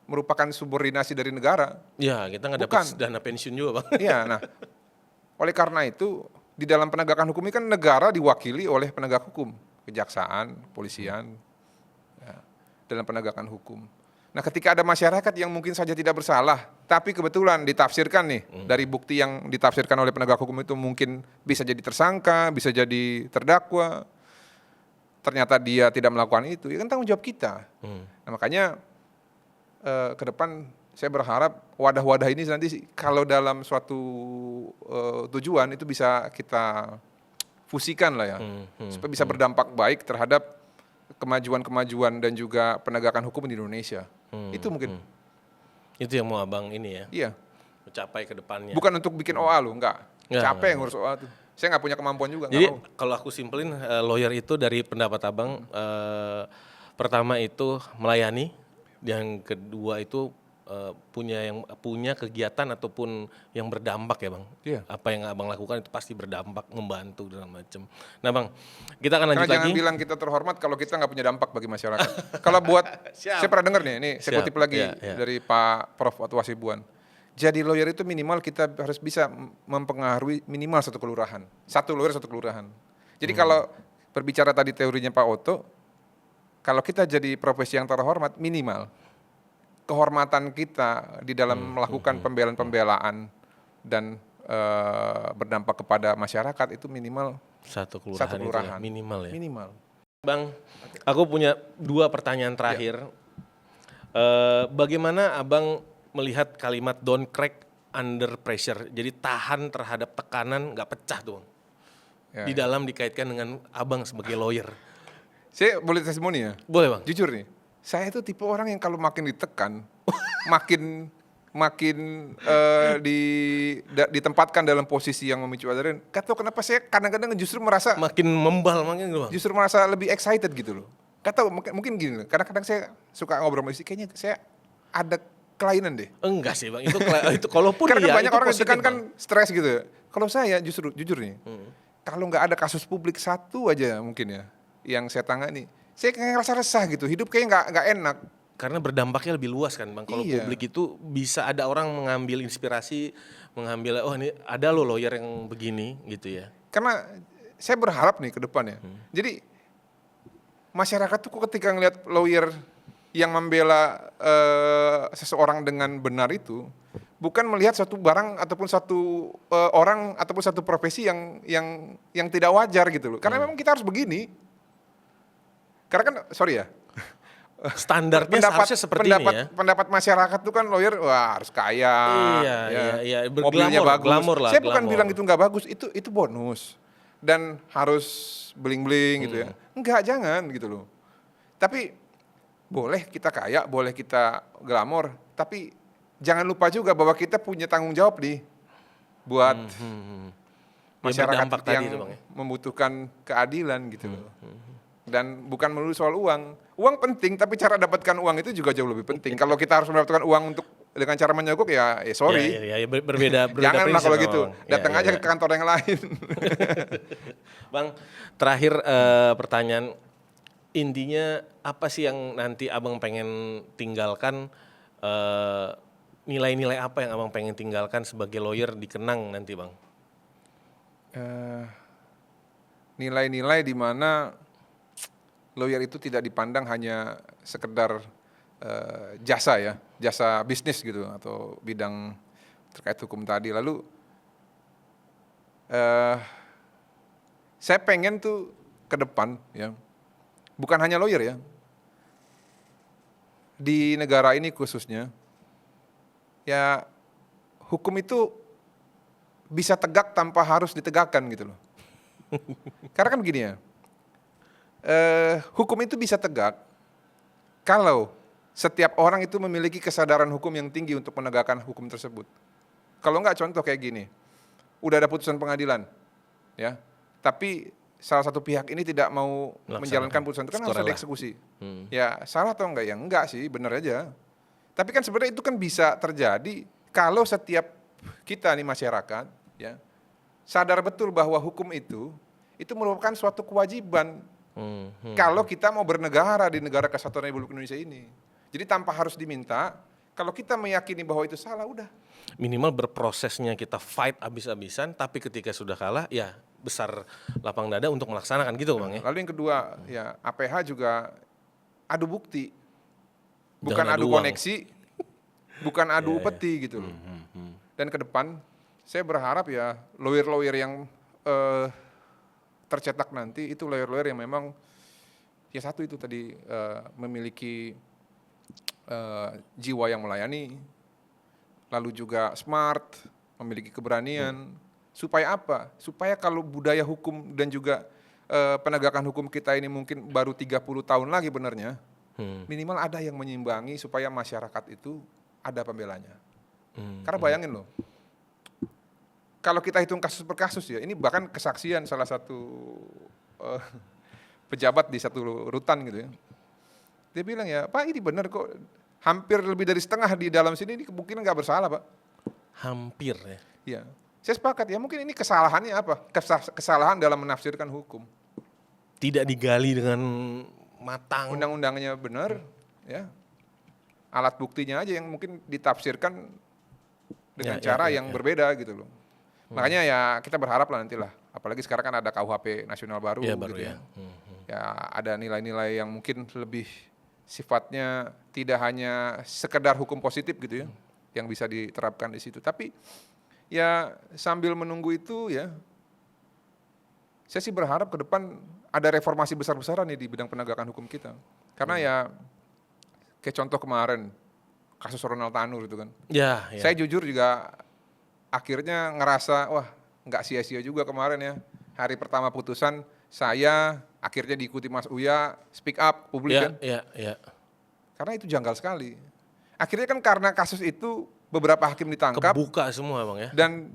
[SPEAKER 2] merupakan subordinasi dari negara.
[SPEAKER 1] Ya, kita nggak dapat dana pensiun juga, Bang.
[SPEAKER 2] Iya, nah oleh karena itu di dalam penegakan hukum ini kan negara diwakili oleh penegak hukum, kejaksaan, polisian, ya, dalam penegakan hukum. Nah ketika ada masyarakat yang mungkin saja tidak bersalah, tapi kebetulan ditafsirkan nih, dari bukti yang ditafsirkan oleh penegak hukum itu mungkin bisa jadi tersangka, bisa jadi terdakwa, ternyata dia tidak melakukan itu, ya kan tanggung jawab kita. Nah makanya ke depan saya berharap wadah-wadah ini nanti kalau dalam suatu tujuan itu bisa kita fusikan lah ya, supaya bisa berdampak baik terhadap kemajuan-kemajuan dan juga penegakan hukum di Indonesia. Itu mungkin.
[SPEAKER 1] Itu yang mau Abang ini ya.
[SPEAKER 2] Iya.
[SPEAKER 1] Mencapai ke depannya.
[SPEAKER 2] Bukan untuk bikin OA loh, enggak.
[SPEAKER 1] Ya,
[SPEAKER 2] Capek ngurus OA tuh. Saya nggak punya kemampuan juga.
[SPEAKER 1] Jadi kalau aku simpelin, lawyer itu dari pendapat Abang, pertama itu melayani, yang kedua itu punya kegiatan ataupun yang berdampak ya Bang.
[SPEAKER 2] Iya.
[SPEAKER 1] Apa yang Abang lakukan itu pasti berdampak, membantu dan macam. Nah Bang, kita akan lanjut
[SPEAKER 2] Karena jangan
[SPEAKER 1] lagi.
[SPEAKER 2] bilang kita terhormat kalau kita nggak punya dampak bagi masyarakat. Kalau buat, saya pernah dengar nih, ini saya
[SPEAKER 1] Siap.
[SPEAKER 2] kutip lagi
[SPEAKER 1] Ya.
[SPEAKER 2] dari Pak Prof. Atau Wasibuan. Jadi lawyer itu minimal kita harus bisa mempengaruhi minimal satu kelurahan. Satu lawyer satu kelurahan. Jadi kalau berbicara tadi teorinya Pak Oto, kalau kita jadi profesi yang terhormat minimal kehormatan kita di dalam melakukan pembelaan-pembelaan dan berdampak kepada masyarakat itu minimal
[SPEAKER 1] Satu kelurahan,
[SPEAKER 2] satu kelurahan.
[SPEAKER 1] Itu ya, minimal ya.
[SPEAKER 2] Minimal.
[SPEAKER 1] Bang, aku punya 2 pertanyaan terakhir. Bagaimana Abang melihat kalimat don't crack under pressure? Jadi tahan terhadap tekanan, nggak pecah tuh.
[SPEAKER 2] Ya,
[SPEAKER 1] Di dalam dikaitkan dengan Abang sebagai lawyer.
[SPEAKER 2] Saya boleh testimoni ya?
[SPEAKER 1] Boleh Bang?
[SPEAKER 2] Jujur nih, saya itu tipe orang yang kalau makin ditekan, makin ditempatkan dalam posisi yang memicu adrenalin. Gak tahu kenapa saya kadang-kadang justru merasa
[SPEAKER 1] Makin membal makin gitu Bang.
[SPEAKER 2] justru merasa lebih excited gitu loh. Gak tahu mungkin gini loh. Kadang-kadang saya suka ngobrol sama istri, kayaknya saya ada kelainan deh.
[SPEAKER 1] Enggak sih Bang, itu kalaupun
[SPEAKER 2] Karena
[SPEAKER 1] iya,
[SPEAKER 2] banyak
[SPEAKER 1] itu
[SPEAKER 2] orang yang
[SPEAKER 1] positif,
[SPEAKER 2] ditekan kan
[SPEAKER 1] Bang.
[SPEAKER 2] stres gitu ya. Kalau saya justru jujur nih, kalau nggak ada kasus publik satu aja mungkin ya yang saya tangani, saya kayak ngerasa resah gitu. Hidup kayaknya nggak enak.
[SPEAKER 1] Karena berdampaknya lebih luas kan Bang. Kalau
[SPEAKER 2] Iya.
[SPEAKER 1] publik itu bisa ada orang mengambil inspirasi, mengambil oh ini ada loh lawyer yang begini gitu ya.
[SPEAKER 2] Karena saya berharap nih ke depan ya. Jadi masyarakat tuh kok ketika ngelihat lawyer yang membela seseorang dengan benar itu bukan melihat satu barang ataupun satu orang ataupun satu profesi yang tidak wajar gitu loh. Karena memang kita harus begini. Karena kan sorry ya.
[SPEAKER 1] Standarnya seharusnya seperti ini ya.
[SPEAKER 2] Pendapat masyarakat tuh kan lawyer wah harus kaya,
[SPEAKER 1] Iya,
[SPEAKER 2] mobilnya
[SPEAKER 1] berglamor,
[SPEAKER 2] bagus.
[SPEAKER 1] glamor lah,
[SPEAKER 2] Saya bukan
[SPEAKER 1] glamor.
[SPEAKER 2] bilang itu nggak bagus, itu bonus dan harus bling-bling gitu ya. Enggak, jangan gitu loh. Tapi boleh kita kaya, boleh kita glamor, tapi jangan lupa juga bahwa kita punya tanggung jawab nih buat masyarakat
[SPEAKER 1] berdampak
[SPEAKER 2] yang
[SPEAKER 1] tadi itu, Bang, ya.
[SPEAKER 2] membutuhkan keadilan gitu loh. Dan bukan melulu soal uang. Uang penting, tapi cara dapatkan uang itu juga jauh lebih penting. Kalau kita harus mendapatkan uang untuk dengan cara menyogok ya sorry.
[SPEAKER 1] Ya, berbeda
[SPEAKER 2] Janganlah
[SPEAKER 1] prinsip
[SPEAKER 2] kalau
[SPEAKER 1] memang,
[SPEAKER 2] gitu.
[SPEAKER 1] Bang.
[SPEAKER 2] Datang
[SPEAKER 1] Ya,
[SPEAKER 2] aja
[SPEAKER 1] ya.
[SPEAKER 2] ke kantor yang lain.
[SPEAKER 1] Bang, terakhir pertanyaan, intinya apa sih yang nanti Abang pengen tinggalkan, nilai-nilai apa yang Abang pengen tinggalkan sebagai lawyer dikenang nanti Bang?
[SPEAKER 2] Nilai-nilai di mana lawyer itu tidak dipandang hanya sekedar jasa ya, jasa bisnis gitu atau bidang terkait hukum tadi. Lalu saya pengen tuh ke depan ya, bukan hanya lawyer ya, di negara ini khususnya, ya hukum itu bisa tegak tanpa harus ditegakkan gitu loh. Karena kan begini ya, hukum itu bisa tegak kalau setiap orang itu memiliki kesadaran hukum yang tinggi untuk menegakkan hukum tersebut. Kalau enggak, contoh kayak gini, udah ada putusan pengadilan, ya, tapi salah satu pihak ini tidak mau menjalankan putusan itu, kan harus dieksekusi. Ya salah atau enggak? Ya enggak sih, benar aja. Tapi kan sebenarnya itu kan bisa terjadi kalau setiap kita nih masyarakat, ya, sadar betul bahwa hukum itu merupakan suatu kewajiban. Kalau kita mau bernegara di negara kesatuan Republik Indonesia ini. Jadi tanpa harus diminta, kalau kita meyakini bahwa itu salah, udah.
[SPEAKER 1] Minimal berprosesnya kita fight abis-abisan, tapi ketika sudah kalah, ya besar lapang dada untuk melaksanakan gitu Bang ya.
[SPEAKER 2] Lalu yang kedua, ya APH juga adu bukti. Bukan
[SPEAKER 1] Jangan
[SPEAKER 2] adu
[SPEAKER 1] adu uang.
[SPEAKER 2] koneksi, bukan adu upeti gitu loh. Dan ke depan, saya berharap ya lawyer-lawyer yang tercetak nanti, itu lawyer-lawyer yang memang, ya satu itu tadi, memiliki jiwa yang melayani, lalu juga smart, memiliki keberanian, supaya apa? Supaya kalau budaya hukum dan juga penegakan hukum kita ini mungkin baru 30 tahun lagi benarnya, minimal ada yang menyimbangi supaya masyarakat itu ada pembelanya. Karena bayangin loh, kalau kita hitung kasus per kasus ya, ini bahkan kesaksian salah satu pejabat di satu rutan gitu ya. Dia bilang ya, Pak ini benar kok, hampir lebih dari setengah di dalam sini ini kemungkinan nggak bersalah Pak.
[SPEAKER 1] Hampir ya.
[SPEAKER 2] Ya, saya sepakat ya mungkin ini kesalahannya apa? Kesalahan dalam menafsirkan hukum.
[SPEAKER 1] Tidak digali dengan matang.
[SPEAKER 2] Undang-undangnya benar, ya. Alat buktinya aja yang mungkin ditafsirkan dengan cara yang berbeda gitu loh. Makanya ya kita berharap lah nantilah, apalagi sekarang kan ada KUHP nasional baru gitu ya. Ya ada nilai-nilai yang mungkin lebih sifatnya tidak hanya sekedar hukum positif gitu ya, yang bisa diterapkan di situ. Tapi ya sambil menunggu itu ya, saya sih berharap ke depan ada reformasi besar-besaran nih di bidang penegakan hukum kita. Karena ya kayak contoh kemarin kasus Ronald Tanur itu kan.
[SPEAKER 1] Ya.
[SPEAKER 2] Saya jujur juga akhirnya ngerasa wah nggak sia-sia juga kemarin ya. Hari pertama putusan saya akhirnya diikuti Mas Uya speak up publik kan.
[SPEAKER 1] Iya.
[SPEAKER 2] Karena itu janggal sekali. Akhirnya kan karena kasus itu beberapa hakim ditangkap.
[SPEAKER 1] Kebuka semua Bang ya.
[SPEAKER 2] Dan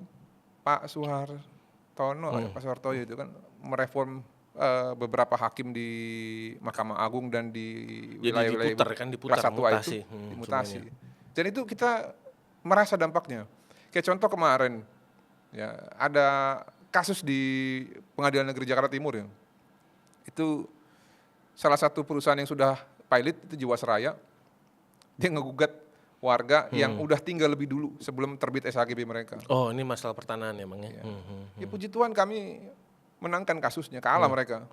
[SPEAKER 2] Pak Soehartono, Pak Soehartoyo itu kan mereform beberapa hakim di Mahkamah Agung dan di wilayah-wilayah
[SPEAKER 1] diputar,
[SPEAKER 2] kelas 1A
[SPEAKER 1] mutasi,
[SPEAKER 2] itu dimutasi.
[SPEAKER 1] semuanya.
[SPEAKER 2] Dan itu kita merasa dampaknya. Kayak contoh kemarin, ya ada kasus di Pengadilan Negeri Jakarta Timur ya. Itu salah satu perusahaan yang sudah pilot itu Jiwasraya, dia ngegugat warga yang udah tinggal lebih dulu sebelum terbit SHGB mereka.
[SPEAKER 1] Oh ini masalah pertanahan ya Bang ya.
[SPEAKER 2] Ya puji Tuhan kami menangkan kasusnya, kalah mereka.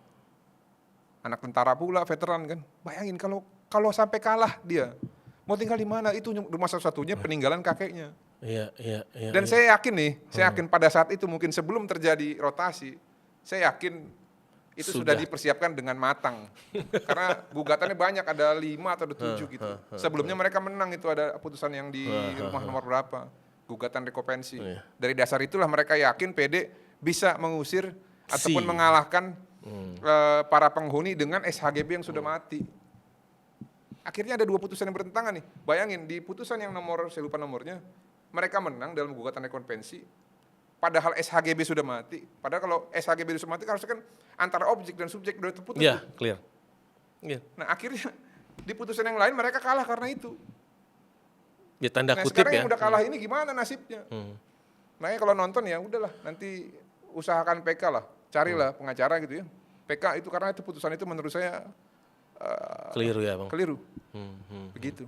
[SPEAKER 2] Anak tentara pula, veteran kan. Bayangin kalau sampai kalah dia, mau tinggal di mana? Itu rumah satu-satunya peninggalan kakeknya.
[SPEAKER 1] Iya.
[SPEAKER 2] Dan saya yakin nih, saya yakin pada saat itu mungkin sebelum terjadi rotasi, saya yakin itu sudah dipersiapkan dengan matang. Karena gugatannya banyak, ada 5 atau ada 7 gitu. Sebelumnya mereka menang itu ada putusan yang di rumah nomor berapa, gugatan rekopensi. Dari dasar itulah mereka yakin PD bisa mengusir ataupun mengalahkan para penghuni dengan SHGB yang sudah mati. Akhirnya ada 2 putusan yang bertentangan nih. Bayangin di putusan yang nomor, saya lupa nomornya, mereka menang dalam gugatan rekonvensi, padahal SHGB sudah mati. Padahal kalau SHGB sudah mati harusnya kan antara objek dan subjek sudah terputus.
[SPEAKER 1] Iya, clear. Yeah.
[SPEAKER 2] Nah akhirnya di putusan yang lain mereka kalah karena itu.
[SPEAKER 1] Ya tanda
[SPEAKER 2] Nah
[SPEAKER 1] kutip
[SPEAKER 2] sekarang
[SPEAKER 1] ya.
[SPEAKER 2] yang udah kalah ini gimana nasibnya? Makanya kalau nonton ya udahlah, nanti usahakan PK lah, carilah pengacara gitu ya. PK itu karena itu putusan itu menurut saya
[SPEAKER 1] Keliru ya Bang.
[SPEAKER 2] keliru. Begitu.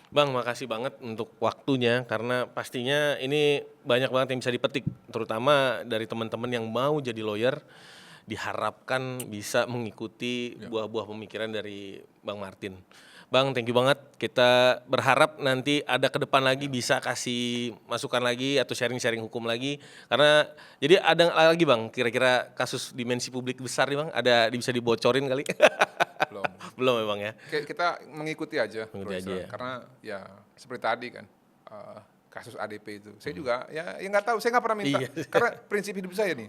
[SPEAKER 1] Bang, makasih banget untuk waktunya karena pastinya ini banyak banget yang bisa dipetik, terutama dari teman-teman yang mau jadi lawyer, diharapkan bisa mengikuti buah-buah pemikiran dari Bang Martin. Bang, thank you banget. Kita berharap nanti ada ke depan lagi bisa kasih masukan lagi atau sharing-sharing hukum lagi. Karena jadi ada lagi Bang, kira-kira kasus dimensi publik besar nih Bang, ada bisa dibocorin kali? Belum ya Bang ya.
[SPEAKER 2] Kita mengikuti aja,
[SPEAKER 1] Ya.
[SPEAKER 2] karena ya seperti tadi kan kasus ADP itu. Saya juga ya nggak tahu, saya nggak pernah minta. Karena prinsip hidup saya nih,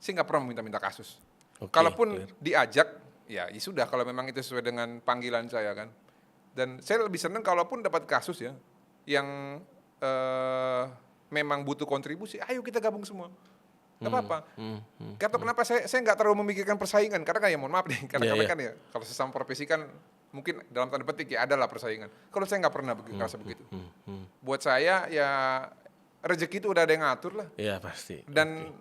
[SPEAKER 2] saya nggak pernah minta kasus. Kalaupun diajak, ya sudah kalau memang itu sesuai dengan panggilan saya kan. Dan saya lebih senang kalaupun dapat kasus ya yang memang butuh kontribusi, ayo kita gabung semua. Gak apa-apa. Kenapa saya nggak terlalu memikirkan persaingan, karena kan ya mohon maaf nih, kadang-kadang kan ya kalau sesama profesi kan mungkin dalam tanda petik ya adalah persaingan. Kalau saya nggak pernah ngerasa begitu. Buat saya ya rezeki itu udah ada yang ngatur lah.
[SPEAKER 1] Iya pasti.
[SPEAKER 2] Dan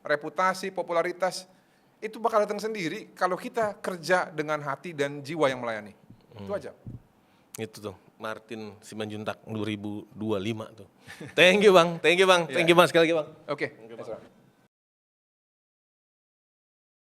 [SPEAKER 2] reputasi, popularitas itu bakal datang sendiri kalau kita kerja dengan hati dan jiwa yang melayani. Itu aja.
[SPEAKER 1] Itu tuh Martin Simanjuntak 2025 tuh. Thank you bang, thank you bang sekali lagi bang.
[SPEAKER 2] Oke.